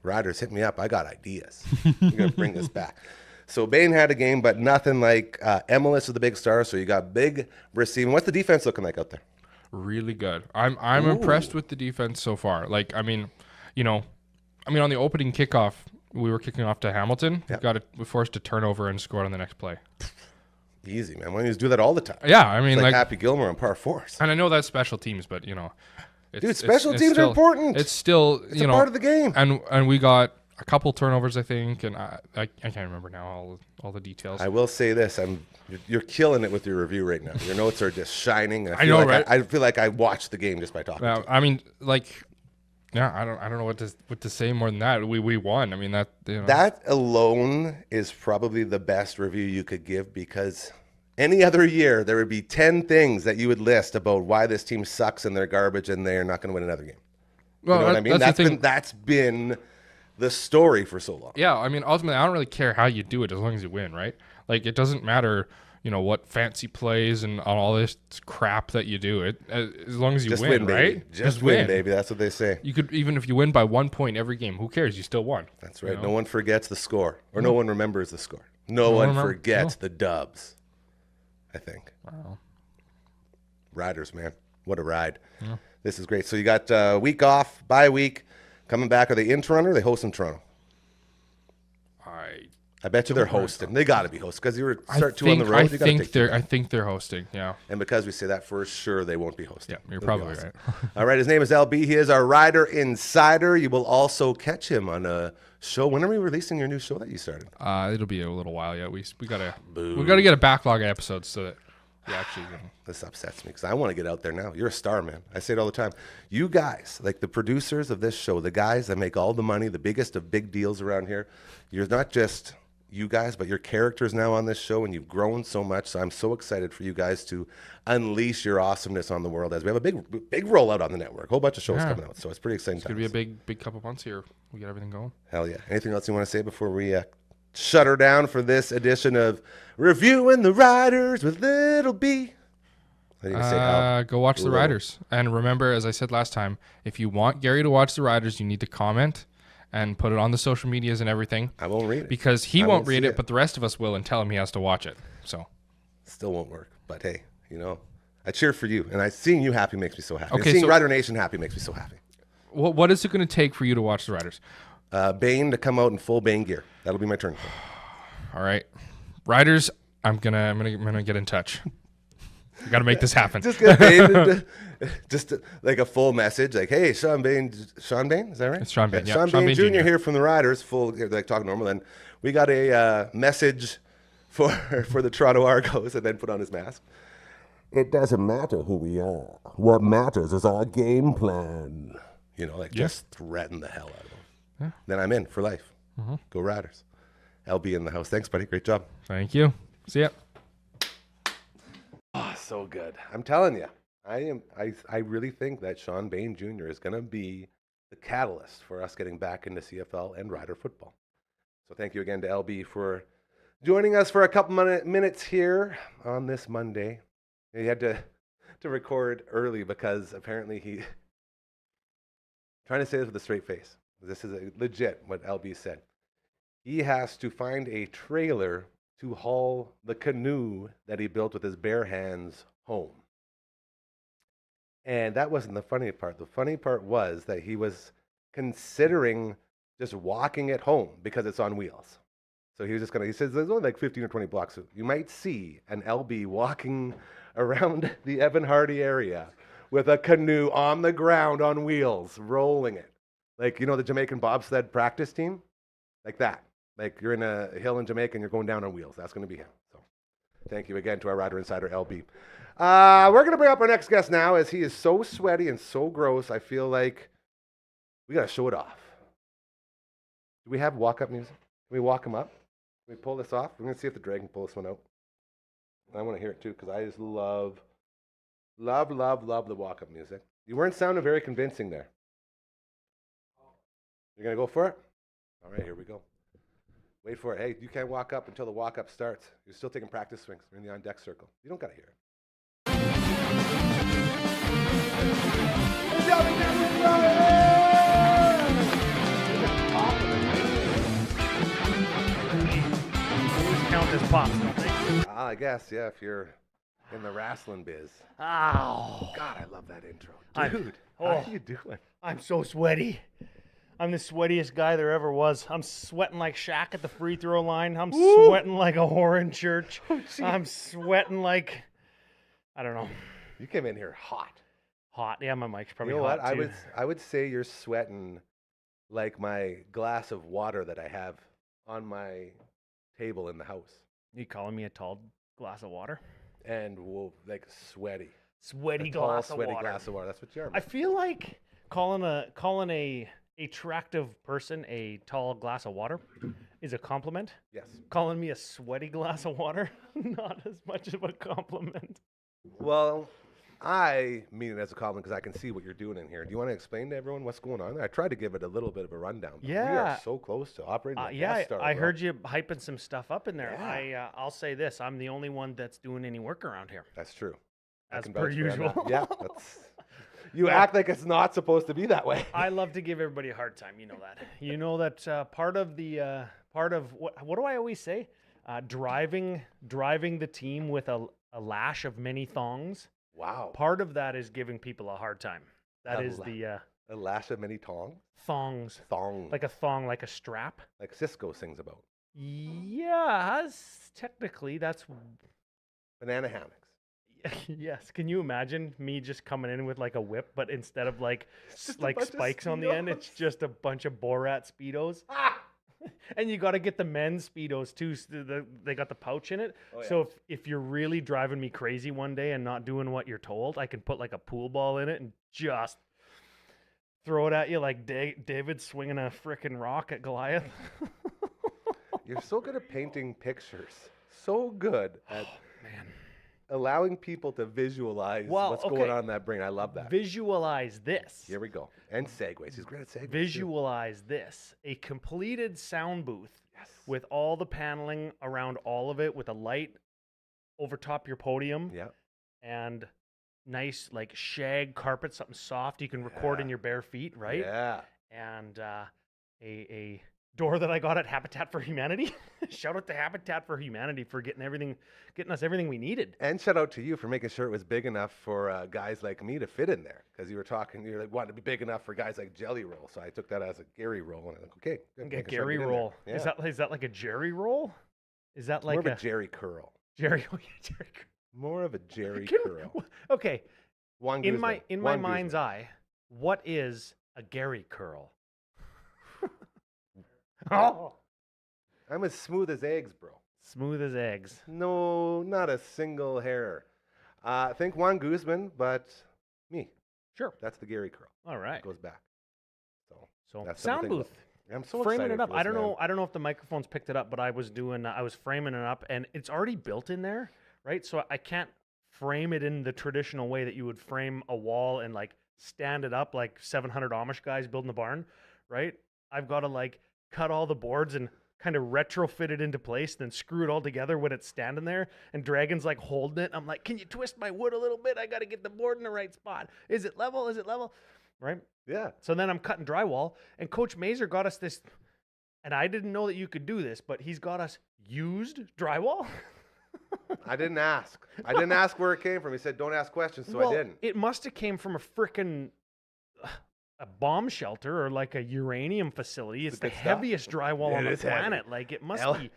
Riders, hit me up. I got ideas. We're going to bring this back. So Bane had a game, but nothing like Emilus is the big star, so you got big receiving. What's the defense looking like out there? Really good. I'm impressed with the defense so far. Like, I mean, on the opening kickoff, we were kicking off to Hamilton. We forced a turnover and scored on the next play. Easy, man. Why don't you just do that all the time? Yeah, I mean, It's like Happy Gilmore on par fours. and I know that's special teams, but Special teams are important. It's still It's a part of the game. And we got a couple turnovers, I think, and I can't remember now all the details. I will say this: you're killing it with your review right now. Your notes are just shining. And I know, right? I feel like I watched the game just by talking. To you. I mean, like, yeah, I don't know what to say more than that. We won. I mean, that alone is probably the best review you could give, because any other year there would be 10 things that you would list about why this team sucks and they're garbage and they're not going to win another game. Well, you know what I mean? That's been the story for so long. Yeah, I mean, ultimately, I don't really care how you do it as long as you win, right? Like, it doesn't matter, what fancy plays and all this crap that you do. It as long as you Just win, baby. right? Just win, baby. That's what they say. You could, even if you win by 1 point every game, who cares? You still won. That's right. No one forgets the score, or no one remembers the score. No one forgets the dubs, I think. Wow. Riders, man. What a ride. Yeah. This is great. So you got a week off, bye week. Coming back, are they in Toronto or are they hosting Toronto? I bet you they're hosting. They got to be hosting, because you were start two on the road. I think they're hosting. Yeah. And because we say that, for sure they won't be hosting. Yeah, you're probably right. All right. His name is LB. He is our Rider Insider. You will also catch him on a show. When are we releasing your new show that you started? It'll be a little while yet. We gotta get a backlog of episodes so that we actually. This upsets me, because I want to get out there now. You're a star, man. I say it all the time. You guys, like the producers of this show, the guys that make all the money, the biggest of big deals around here. You're not just you guys, but your characters now on this show, and you've grown so much. So I'm so excited for you guys to unleash your awesomeness on the world, as we have a big rollout on the network. A whole bunch of shows coming out, so it's pretty exciting. It's gonna be a big couple months here. We get everything going. Hell yeah! Anything else you want to say before we shut her down for this edition of Reviewing the Riders with Little B? What do you say, Al? Go watch the Riders, and remember, as I said last time, if you want Gary to watch the Riders, you need to comment and put it on the social medias and everything. I won't read it because he won't read it, but the rest of us will, and tell him he has to watch it. So Still won't work. But hey, I cheer for you. And seeing you happy makes me so happy. Okay, and seeing so- Rider Nation happy makes me so happy. What is it going to take for you to watch the Riders? Bane to come out in full Bane gear. That'll be my turn. All right, Riders. I'm gonna get in touch. You got to make this happen. Just get Bane, just like a full message, like, "Hey, Sean Bane, is that right? It's Sean Bane, yeah. Sean Sean Bane Bane Jr. Jr. here from the Riders, full like talking normal, and we got a message for the Toronto Argos, and then put on his mask. It doesn't matter who we are. What matters is our game plan. Just threaten the hell out of them. Yeah. Then I'm in for life. Go Riders. LB in the house. Thanks, buddy. Great job. Thank you. See ya. Oh, so good. I'm telling you, I really think that Sean Bane Jr. is going to be the catalyst for us getting back into CFL and Rider football. So thank you again to LB for joining us for a couple minutes here on this Monday. He had to record early because apparently he trying to say this with a straight face. This is legit what LB said. He has to find a trailer to haul the canoe that he built with his bare hands home. And that wasn't the funny part. The funny part was that he was considering just walking it home because it's on wheels. So he was just he says there's only like 15 or 20 blocks. So you might see an LB walking around the Evan Hardy area with a canoe on the ground on wheels, rolling it. Like, the Jamaican bobsled practice team? Like that. Like you're in a hill in Jamaica and you're going down on wheels. That's going to be him. So thank you again to our Rider Insider, LB. We're going to bring up our next guest now as he is so sweaty and so gross. I feel like we got to show it off. Do we have walk-up music? Can we walk him up? Can we pull this off? We're going to see if the dragon can pull this one out. I want to hear it too because I just love the walk-up music. You weren't sounding very convincing there. You're going to go for it? All right, here we go. Wait for it. Hey, you can't walk up until the walk-up starts. You're still taking practice swings. You're in the on-deck circle. You don't got to hear it. These count as pops, don't they? I guess, yeah, if you're in the wrestling biz. Ow. God, I love that intro. I'm- Dude, how oh. are you doing? I'm so sweaty. I'm the sweatiest guy there ever was. I'm sweating like Shaq at the free throw line. I'm sweating like a whore in church. I'm sweating like, I don't know, You came in here hot. hot. Yeah, my mic's probably You know hot what? too. I would say you're sweating like my glass of water that I have on my table in the house. You calling me a tall glass of water? And like sweaty. Sweaty A tall, glass of sweaty water. glass of water. That's what you are. I man. feel like calling a attractive person a tall glass of water is a compliment. Yes. Calling me a sweaty glass of water, not as much of a compliment. Well, I mean it as a compliment because I can see what you're doing in here. Do you want to explain to everyone what's going on there? I tried to give it a little bit of a rundown. But we are Yeah. so close to operating. Like Yeah, Death Star, I bro. heard you hyping some stuff up in there. Yeah. I'll say this: I'm the only one that's doing any work around here. That's true. I As can per vouch for that. usual. Yeah. You act like it's not supposed to be that way. I love to give everybody a hard time. You know that. You know that part of what do I always say? Driving the team with a lash of many thongs. Wow. Part of that is giving people a hard time. That A is la- the A lash of many tongs. thongs, Thong. like a thong, like a strap. Like Cisco sings about. Yeah, technically that's Banana hammocks. yes. Can you imagine me just coming in with like a whip, but instead of like just a like bunch of spikes on the end, it's Speedos. just a bunch of Borat Speedos. Ah! And you got to get the men's Speedos too. So they got the pouch in it. Oh, yeah. So if you're really driving me crazy one day and not doing what you're told, I can put like a pool ball in it and just throw it at you like David swinging a frickin' rock at Goliath. You're so good at painting pictures. So good at Man. allowing people to visualize Well, what's okay. going on in that brain. I love that. Visualize this. Here we go. And segues. He's great at segues. too. Visualize this. A completed sound booth Yes. with all the paneling around all of it, with a light over top your podium, Yeah. and nice like shag carpet, something soft you can record in Yeah. your bare feet, right? Yeah. And a door that I got at Habitat for Humanity. Shout out to Habitat for Humanity for getting us everything we needed. And shout out to you for making sure it was big enough for guys like me to fit in there. Because you were like, wanting to be big enough for guys like Jelly Roll. So I took that as a Gary roll. And I'm like, okay. Good, Okay, making sure I Gary get in roll. there. Is that like a Jerry roll? Is that More like of a Jerry curl. Jerry? Oh yeah, Jerry. More of a Jerry Can- curl. Okay, Juan in Guzman. my Juan mind's Guzman. eye, what is a Gary curl? Oh, I'm as smooth as eggs, bro. smooth as eggs. No, not a single hair. Think Juan Guzman, but me. Sure. That's the Gary curl. All right. It goes back. So So that's sound something to booth. think about. I'm so Framing excited it up. for this, I don't man. know. I don't know if the microphones picked it up, but I was framing it up, and it's already built in there, right? So I can't frame it in the traditional way that you would frame a wall and like stand it up like 700 Amish guys building a barn, right? I've got to like cut all the boards and kind of retrofit it into place, then screw it all together when it's standing there. And Dragon's like holding it. I'm like, can you twist my wood a little bit? I got to get the board in the right spot. Is it level? Is it level? Right? Yeah. So then I'm cutting drywall, and Coach Mazer got us this, and I didn't know that you could do this, but he's got us used drywall. I didn't ask. I didn't ask where it came from. He said, don't ask questions, so I didn't. It must have came from a frickin' a bomb shelter or like a uranium facility. It's the good stuff. heaviest drywall on It the is heavy. planet. Like it must L- be,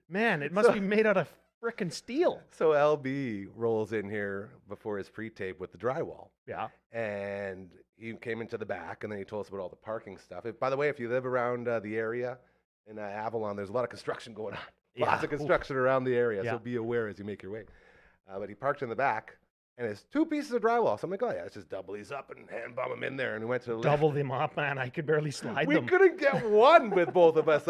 man, it must be made out of frickin' steel. So LB rolls in here before his pre-tape with the drywall. Yeah. And he came into the back, and then he told us about all the parking stuff. By the way, if you live around the area in Avalon, there's a lot of construction going on. Yeah. Lots of construction around the area, Yeah. so be aware as you make your way. But he parked in the back, and it's 2 pieces of drywall. So I'm like, oh, yeah, let's just double these up and hand bomb them in there. And we went to the lift. Double them up, man. I could barely slide We them. couldn't get one with both of us.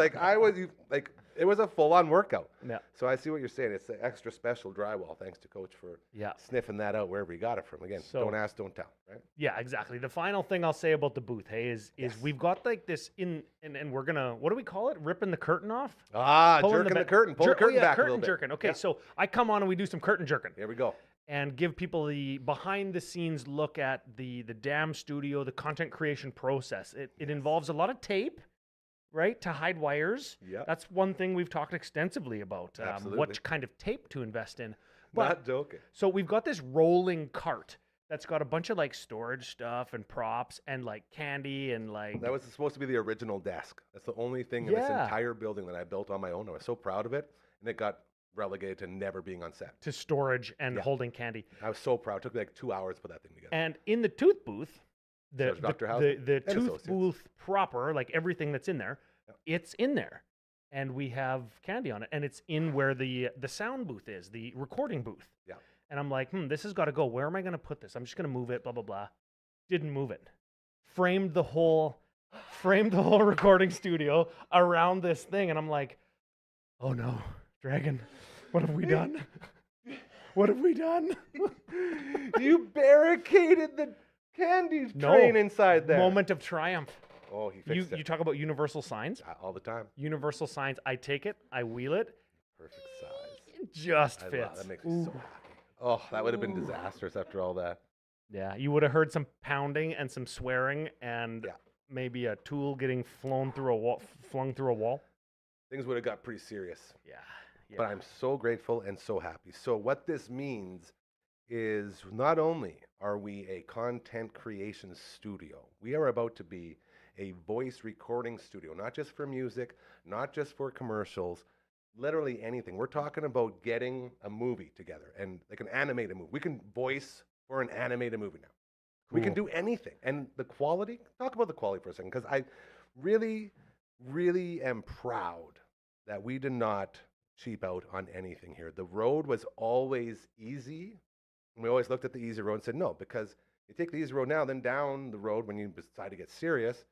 It was a full-on workout. Yeah. So I see what you're saying. It's the extra special drywall. Thanks to Coach for Yeah. sniffing that out wherever he got it from. Again, So- don't ask, don't tell, right? Yeah, exactly. The final thing I'll say about the booth, hey, is we've got like this and we're gonna, what do we call it? Ripping the curtain off? Jerking the ba- curtain. Pull the curtain back a curtain little bit. jerking. Okay, Yeah. so I come on and we do some curtain jerking Here we go. and give people the behind the scenes look at the Dam Studio, the content creation process. It involves a lot of tape, right, to hide wires. Yep. That's one thing we've talked extensively about, Absolutely. what kind of tape to invest in. But Not joking. so we've got this rolling cart that's got a bunch of like storage stuff and props and like candy and like That was supposed to be the original desk. That's the only thing in this Yeah. entire building that I built on my own. I was so proud of it, and it got relegated to never being on set. to storage and Yeah. holding candy. I was so proud. It took me like 2 hours to put that thing together. And in the tooth booth, So is Dr. Housen the and tooth Associates. booth proper, like everything that's in there, Yep. it's in there. And we have candy on it. And it's in where the sound booth is, the recording booth. Yeah. And I'm like, this has got to go. Where am I going to put this? I'm just going to move it, blah, blah, blah. Didn't move it. Framed the whole recording studio around this thing. And I'm like, oh no, Dragon, what have we done? What have we done? You barricaded the candy No. train inside there. Moment of triumph. Oh, he You fixed it. talk about universal signs. All the time. Universal signs. I take it. I wheel it. Perfect size. It just I love fits. that. Makes me so happy. Oh, that would have been disastrous after all that. Yeah, you would have heard some pounding and some swearing and Yeah. maybe a tool getting flung through a wall. Things would have got pretty serious. Yeah. But I'm so grateful and so happy. So what this means is not only are we a content creation studio, we are about to be a voice recording studio, not just for music, not just for commercials, literally anything. We're talking about getting a movie together and like an animated movie. We can voice for an animated movie now. We can Cool. do anything. And the quality, talk about the quality for a second, because I really, really am proud that we did not cheap out on anything here. The road was always easy. And we always looked at the easy road and said, no, because you take the easy road now, then down the road when you decide to get serious,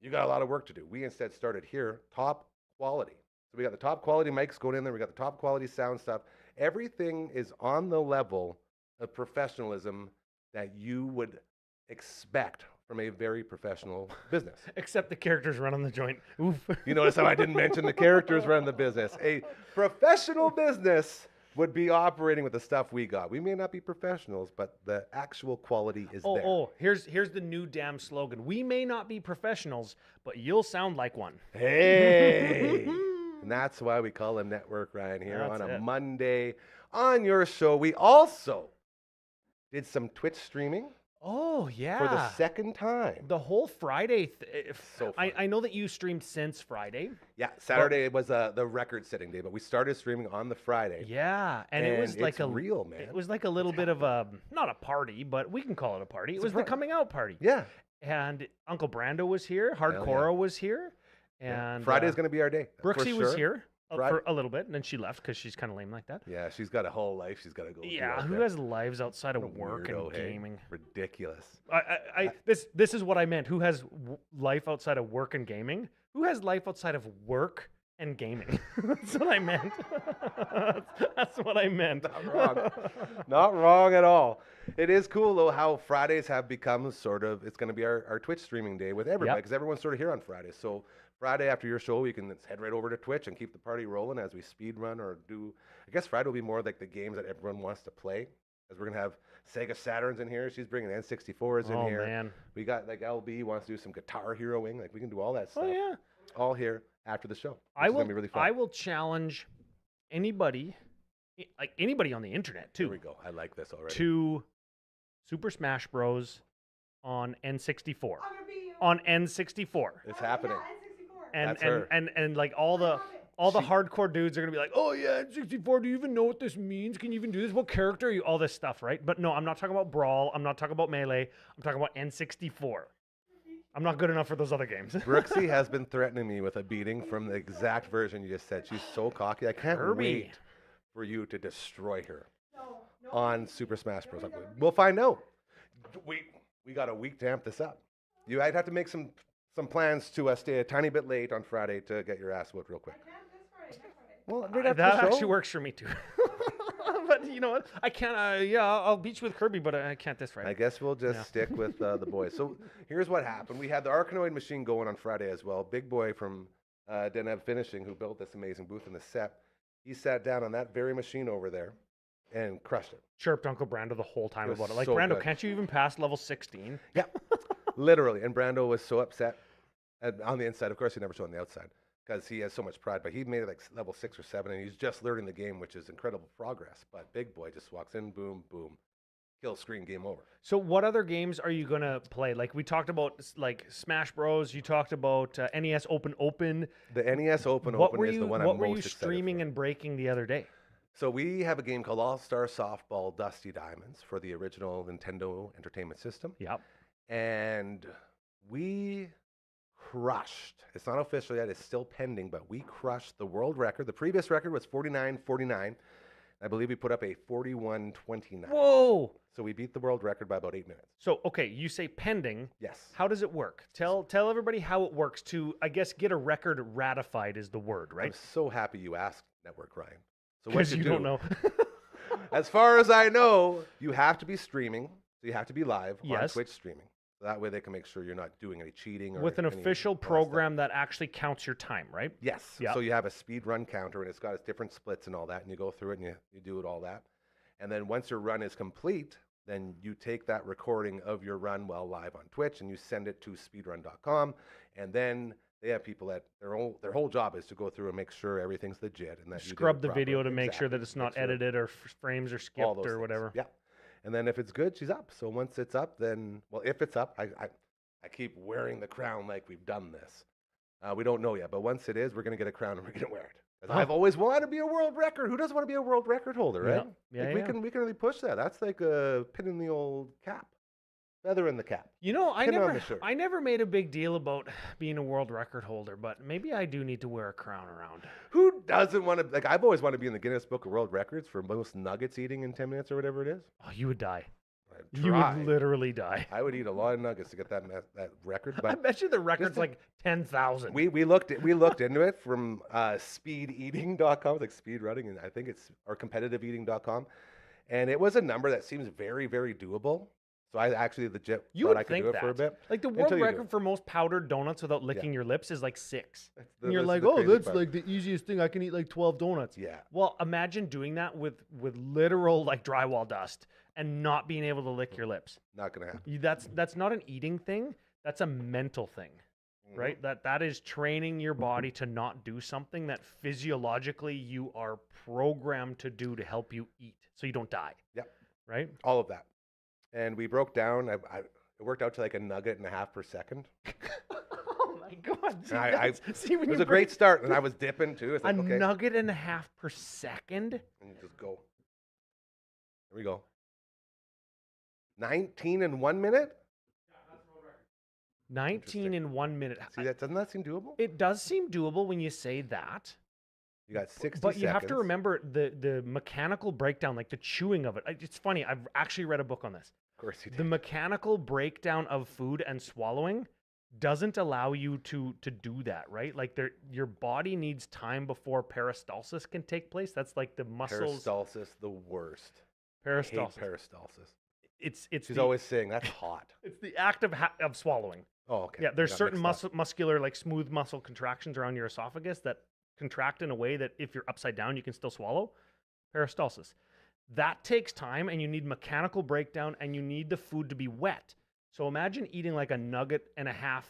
you got a lot of work to do. We instead started here, top quality. So we got the top quality mics going in there. We got the top quality sound stuff. Everything is on the level of professionalism that you would expect from a very professional business. Except the characters running the joint. Oof. You notice how I didn't mention the characters running the business. A professional business would be operating with the stuff we got. We may not be professionals, but the actual quality is there. Here's the new damn slogan. We may not be professionals, but you'll sound like one. Hey! And that's why we call him Network Ryan here That's on a it. Monday on your show. We also did some Twitch streaming Oh yeah. for the second time. The whole Friday. So fun. I know that you streamed since Friday. Yeah, Saturday was the record-setting day, but we started streaming on the Friday. Yeah, and it was like it's real, man. It was like a little bit of a not a party, but we can call it a party. It was the coming out party. Yeah. And Uncle Brando was here. Hardcore was here. And Friday's going to be our day. for Brooksy was sure. here Fri- for a little bit, and then she left because she's kind of lame like that. Yeah, she's got a whole life she's got to go Yeah, through. who has lives outside of What a work weirdo, and hey? gaming? Ridiculous. This is what I meant. Who has life outside of work and gaming? Who has life outside of work and gaming? That's what I meant. That's what I meant. Not wrong. Not wrong at all. It is cool, though, how Fridays have become sort of, it's going to be our Twitch streaming day with everybody, because everyone's sort of here on Friday. So Friday after your show, you can head right over to Twitch and keep the party rolling as we speed run or do, I guess Friday will be more like the games that everyone wants to play. As we're going to have Sega Saturns in here. She's bringing N64s in here. Oh, man. We got, like, LB wants to do some guitar heroing. Like, we can do all that stuff. Oh, yeah. All here after the show. Which I is will. going to be really fun. I will challenge anybody, like anybody on the internet too, Here we go. I like this already. to Super Smash Bros. On N64. On N64. It's happening. And That's her. and like all the hardcore dudes are gonna be like, oh yeah, N64. Do you even know what this means? Can you even do this? What character are you? All this stuff, right? But no, I'm not talking about Brawl. I'm not talking about Melee. I'm talking about N64. I'm not good enough for those other games. Brooksy has been threatening me with a beating from the exact version you just said. She's so cocky. I can't Kirby. wait for you to destroy her on Super Smash Bros. We'll find out. We got a week to amp this up. I'd have to make some plans to stay a tiny bit late on Friday to get your ass whooped real quick. Well, right after That the show, actually works for me too. But you know what? I can't. Yeah, I'll beat you with Kirby, but I can't this Friday. I guess we'll just stick with the boys. So here's what happened. We had the Arkanoid machine going on Friday as well. Big Boy from Denev Finishing, who built this amazing booth in the set, he sat down on that very machine over there and crushed it. Chirped Uncle Brando the whole time It was about it. Like, so Brando, good. can't you even pass level 16? Yeah, literally. And Brando was so upset on the inside. Of course, he never showed on the outside because he has so much pride. But he made it like level 6 or 7, and he's just learning the game, which is incredible progress. But Big Boy just walks in, boom, boom, kill screen, game over. So what other games are you going to play? Like, we talked about, like, Smash Bros. You talked about NES Open. The NES Open What Open were is you, the one what I'm were most you excited streaming for. and breaking the other day? So we have a game called All-Star Softball Dusty Diamonds for the original Nintendo Entertainment System. Yep. And we crushed. It's not official yet. It's still pending, but we crushed the world record. The previous record was 49.49. I believe we put up a 41.29. Whoa! So we beat the world record by about 8 minutes. So, okay, you say pending. Yes. How does it work? Tell everybody how it works to, I guess, get a record ratified is the word, I'm right? so happy you asked, Network Ryan. So what Because you you do, don't know. as far as I know, you have to be streaming. So you have to be live on Yes. Twitch streaming. So that way they can make sure you're not doing any cheating. Or With an any official other stuff. program that actually counts your time, right? Yes. Yeah. So you have a speed run counter, and it's got its different splits and all that, and you go through it and you do it all that. And then once your run is complete, then you take that recording of your run while live on Twitch and you send it to speedrun.com. And then they have people that their whole job is to go through and make sure everything's legit and that you did Scrub it the video properly. to make sure Exactly. that it's not Make sure edited or frames are all skipped those or things. whatever. Yeah. And then if it's good, she's up. So once it's up, then, well, if it's up, I keep wearing the crown like we've done this. We don't know yet, but once it is, we're going to get a crown and we're going to wear it. 'Cause Oh. I've always wanted to be a world record. Who doesn't want to be a world record holder, right? Yeah, Like, yeah. we can really push that. That's like a pin in the old cap, feather in the cap. You know, Pin on the shirt. I never made a big deal about being a world record holder, but maybe I do need to wear a crown around. Who doesn't want to? Like, I've always wanted to be in the Guinness Book of World Records for most nuggets eating in 10 minutes or whatever it is. Oh, you would die. I'd You try. would literally die. I would eat a lot of nuggets to get that record, I but. bet you the record's to- like 10,000. We looked into it from speedeating.com, like speed running, and I think it's or competitiveeating.com, and it was a number that seems very, very doable. So I actually legit You thought would I could think do it that. for a bit. Like the Until world you do record it. for most powdered donuts without licking your lips is like 6. And you're This is like, the oh, crazy that's part. like the easiest thing. I can eat like 12 donuts. Yeah. Well, imagine doing that with literal like drywall dust and not being able to lick your lips. Not going to happen. That's not an eating thing. That's a mental thing, right? That is training your body to not do something that physiologically you are programmed to do to help you eat, so you don't die. Yep. Right? All of that. And we broke down. It worked out to like a nugget and a half per second. Oh my god! See, And see when it was you a great start, and I was dipping too. It's like, okay, nugget and a half per second. and you just go. Here we go. 19 in 1 minute. 19 in 1 minute. See that? Doesn't that seem doable? It does seem doable when you say that. You got 60 But you have to seconds. remember the mechanical breakdown, like the chewing of it. It's funny. I've actually read a book on this. Of course you The did. mechanical breakdown of food and swallowing doesn't allow you to do that, right? Like your body needs time before peristalsis can take place. That's like the muscles. Peristalsis, the worst. I hate Peristalsis. peristalsis. It's She's the, always saying that's hot. it's the act of swallowing. Oh, okay. Yeah, I there's got certain mixed up. muscular, like smooth muscle contractions around your esophagus that contract in a way that if you're upside down, you can still swallow. Peristalsis. That takes time, and you need mechanical breakdown, and you need the food to be wet. So imagine eating like a nugget and a half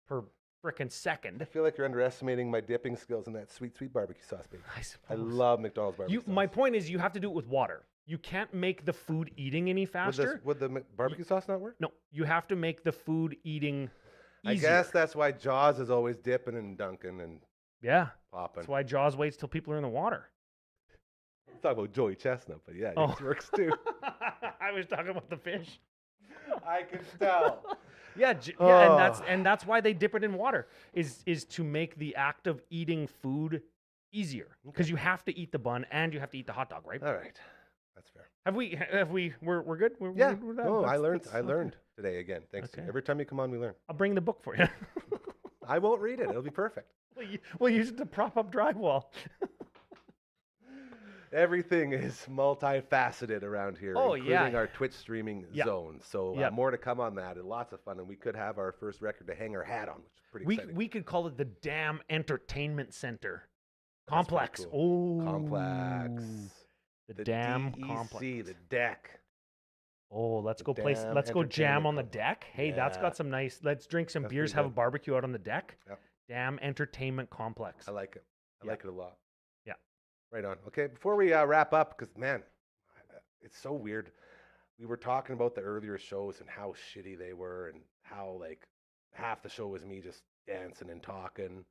per frickin' I second. feel like you're underestimating my dipping skills in that sweet, sweet barbecue sauce, baby. I I suppose. love McDonald's barbecue sauce. My point is, you have to do it with water. You can't make the food eating any faster. Would the barbecue sauce not work? No, you have to make the food eating easier. I guess that's why Jaws is always dipping and dunking and Yeah. popping. That's why Jaws waits till people are in the water. I'm talking about Joey Chestnut, but yeah, Oh. it works too. I was talking about the fish. I can tell. Yeah, yeah, and that's why they dip it in water is to make the act of eating food easier because you have to eat the bun and you have to eat the hot dog, right? All right, that's fair. We're good. We're Yeah. good with that? No, I That's- I okay. learned today again. Thanks. Okay. Every time you come on, we learn. I'll bring the book for you. I won't read it. It'll be perfect. We'll use it to prop up drywall. Everything is multifaceted around here, Oh, including yeah. our Twitch streaming Yeah. zone. So Yeah. more to come on that, and lots of fun. And we could have our first record to hang our hat on, which is pretty exciting. We could call it the Damn Entertainment Center That's pretty Complex. cool. Oh, Complex. The Damn DEC, Complex. the deck. Oh, let's The go place. Damn Let's go jam Entertainment on the Complex. deck. Hey, that's Yeah. got some nice. Let's drink some That's beers, pretty have a good. barbecue out on the deck. Yep. Damn Entertainment Complex. I like it. I Yeah. like it a lot. Yeah. Right on. Okay, before we wrap up, because man, it's so weird. We were talking about the earlier shows and how shitty they were, and how like half the show was me just dancing and talking,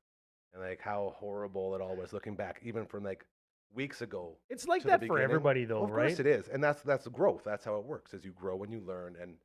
and like how horrible it all was looking back, even from like weeks ago. It's like to the that for beginning. everybody, though, Of right? course it is, and that's growth. That's how it works. As you grow and you learn, and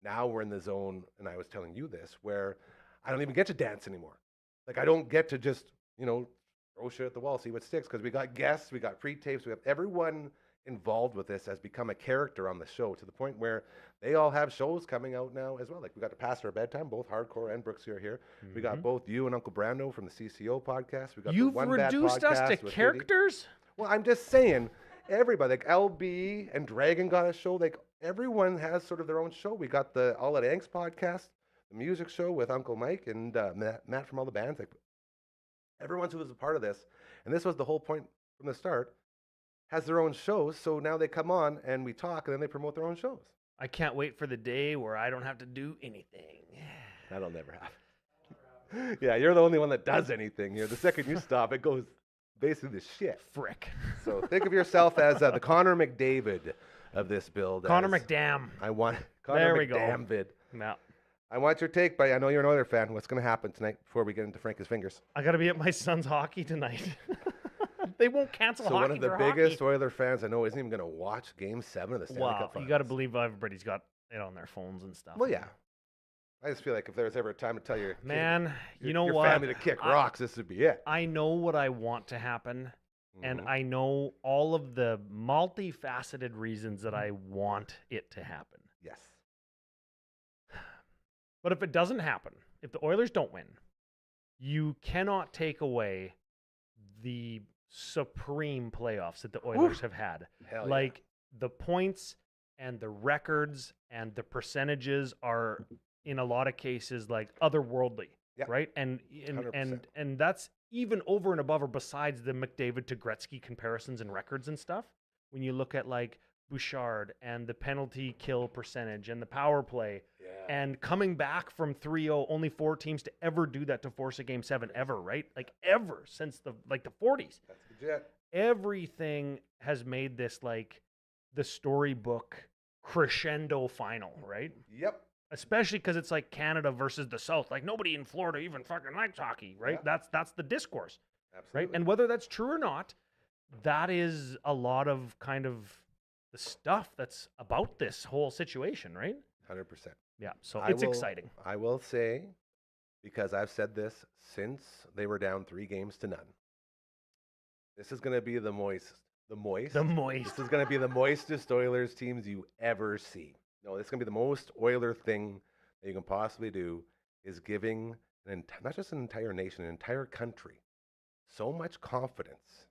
now we're in the zone. And I was telling you this, where I don't even get to dance anymore. Like I don't get to just throw shit at the wall, see what sticks. Because we got guests, we got pre-tapes, we have everyone involved with this has become a character on the show to the point where they all have shows coming out now as well. Like we got to Past Our Bedtime, both Hardcore and Brooksy are here. We got both you and Uncle Brando from the CCO podcast. We got the You've One Bad reduced us to Podcast with Katie. characters. Well, I'm just saying, everybody, like LB and Dragon got a show. Like everyone has sort of their own show. We got the All at Angst podcast, the music show with Uncle Mike and Matt from all the bands. Like everyone who was a part of this, and this was the whole point from the start, has their own shows. So now they come on and we talk, and then they promote their own shows. I can't wait for the day where I don't have to do anything. That'll never happen. Yeah, you're the only one that does anything here. The second you stop, it goes basically to shit. Frick. So think of yourself as the Connor McDavid of this build. Connor as McDam. I want Connor There we go. McDavid. No. I want your take, but I know you're an Oilers fan. What's going to happen tonight before we get into Frank his fingers? I got to be at my son's hockey tonight. They won't cancel So hockey one of the for biggest hockey. Oiler fans I know isn't even going to watch Game 7 of the Stanley Wow, Cup Finals. you got to believe everybody's got it on their phones and stuff. Well, yeah. I just feel like if there was ever a time to tell your kid- Man, your, you know your what? family to kick rocks, this would be it. I know what I want to happen, and Mhm. I know all of the multifaceted reasons that I want it to happen. Yes. But if it doesn't happen, if the Oilers don't win, you cannot take away the supreme playoffs that the Oilers have had. Hell yeah. Like the points and the records and the percentages are in a lot of cases like otherworldly, Yeah. right? And 100%. that's even over and above or besides the McDavid to Gretzky comparisons and records and stuff. When you look at like Bouchard and the penalty kill percentage and the power play, and coming back from 3-0, only 4 teams to ever do that to force a game 7 ever, right? Like ever since the 40s. That's legit. Everything has made this like the storybook crescendo final, right? Yep. Especially because it's like Canada versus the South. Like nobody in Florida even fucking likes hockey, right? Yeah. That's the discourse, Absolutely. right? And whether that's true or not, that is a lot of kind of the stuff that's about this whole situation, right? 100%. Yeah, so I it's will- exciting. I will say, because I've said this since they were down 3-0. This is going to be the moist. This is going to be the moistest Oilers teams you ever see. No, this is going to be the most Oiler thing that you can possibly do is giving not just an entire nation, an entire country, so much confidence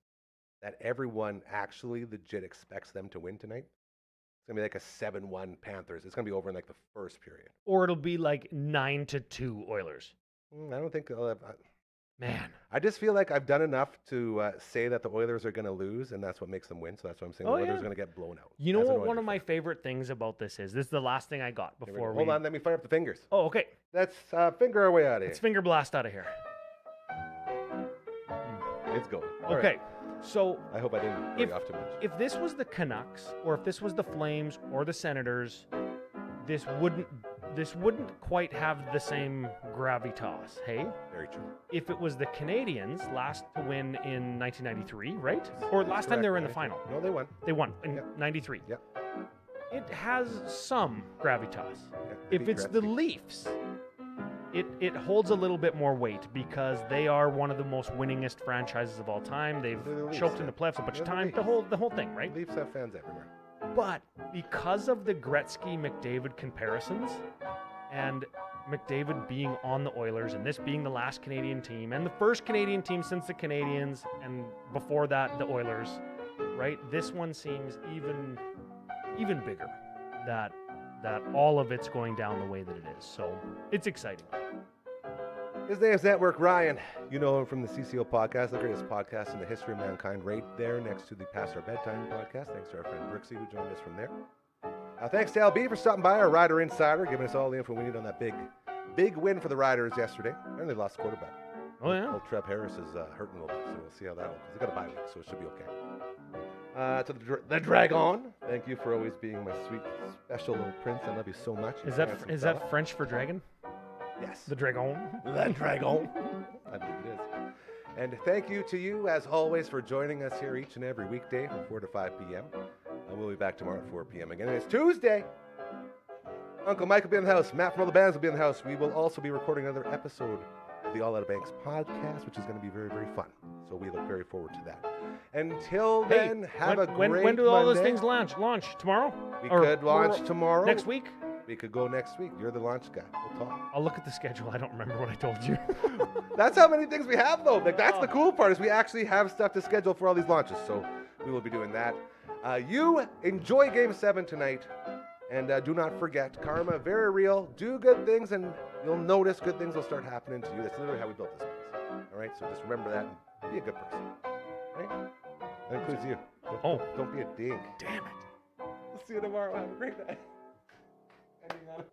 that everyone actually legit expects them to win tonight. It's going to be like a 7-1 Panthers. It's going to be over in like the first period. Or it'll be like 9-2 Oilers. I don't think they'll have. Man, I just feel like I've done enough to say that the Oilers are going to lose, and that's what makes them win. So that's why I'm saying the Oilers are going to get blown out. you know as an what? One Oiler of my fan. favorite things about this is the last thing I got Here we before go. we. Hold on, let me fire up the fingers. Oh, okay. Let's finger our way out of here. Let's finger blast out of here. It's going. All Okay, right. so I hope I didn't bring off too much. if this was the Canucks or if this was the Flames or the Senators, this wouldn't quite have the same gravitas, hey? Very true. If it was the Canadians, last to win in 1993, right? Or That's last time they were in correct, the final. No, they won. They won in Yep. 93. Yep. It has some gravitas. Yeah, they If beat it's the Gretzky. Leafs, it holds a little bit more weight because they are one of the most winningest franchises of all time. They've They're the Leafs, choked in yeah. the playoffs a bunch of They're the times. Leafs. The whole thing, right? Leafs have fans everywhere. But because of the Gretzky McDavid comparisons and McDavid being on the Oilers and this being the last Canadian team and the first Canadian team since the Canadiens and before that the Oilers, right? This one seems even bigger that all of it's going down the way that it is. So it's exciting. His name's Network Ryan. You know him from the CCO podcast, the greatest podcast in the history of mankind, right there next to the Past Our Bedtime podcast. Thanks to our friend Brooksy who joined us from there. Thanks to LB for stopping by, our Rider Insider, giving us all the info we need on that big win for the Riders yesterday. And they lost quarterback. Oh yeah. Old Trev Harris is hurting a little bit, so we'll see how that goes. He's got a bye week, so it should be okay. To the Dragon, thank you for always being my sweet, special little prince. I love you so much. Is You're a handsome that fella. French for dragon? Yes. The dragon. The Dragon. I believe it is. And thank you to you, as always, for joining us here each and every weekday from 4 to 5 p.m. We'll be back tomorrow at 4 p.m. again. And it's Tuesday. Uncle Mike will be in the house. Matt from all the bands will be in the house. We will also be recording another episode of the All Out of Banks podcast, which is going to be very, very fun. So we look very forward to that. Until then, have a great when do all those Monday. things launch? Tomorrow? We Or could launch tomorrow. Next week? We could go next week. You're the launch guy. We'll talk. I'll look at the schedule. I don't remember what I told you. That's how many things we have, though. Like, that's the cool part is we actually have stuff to schedule for all these launches. So we will be doing that. You enjoy Game 7 tonight. And do not forget, karma, very real. Do good things, and you'll notice good things will start happening to you. That's literally how we built this place. All right? So just remember that and be a good person. Right? That includes you. Don't be a dink. Damn it. We'll see you tomorrow. Have a great night. Ending on-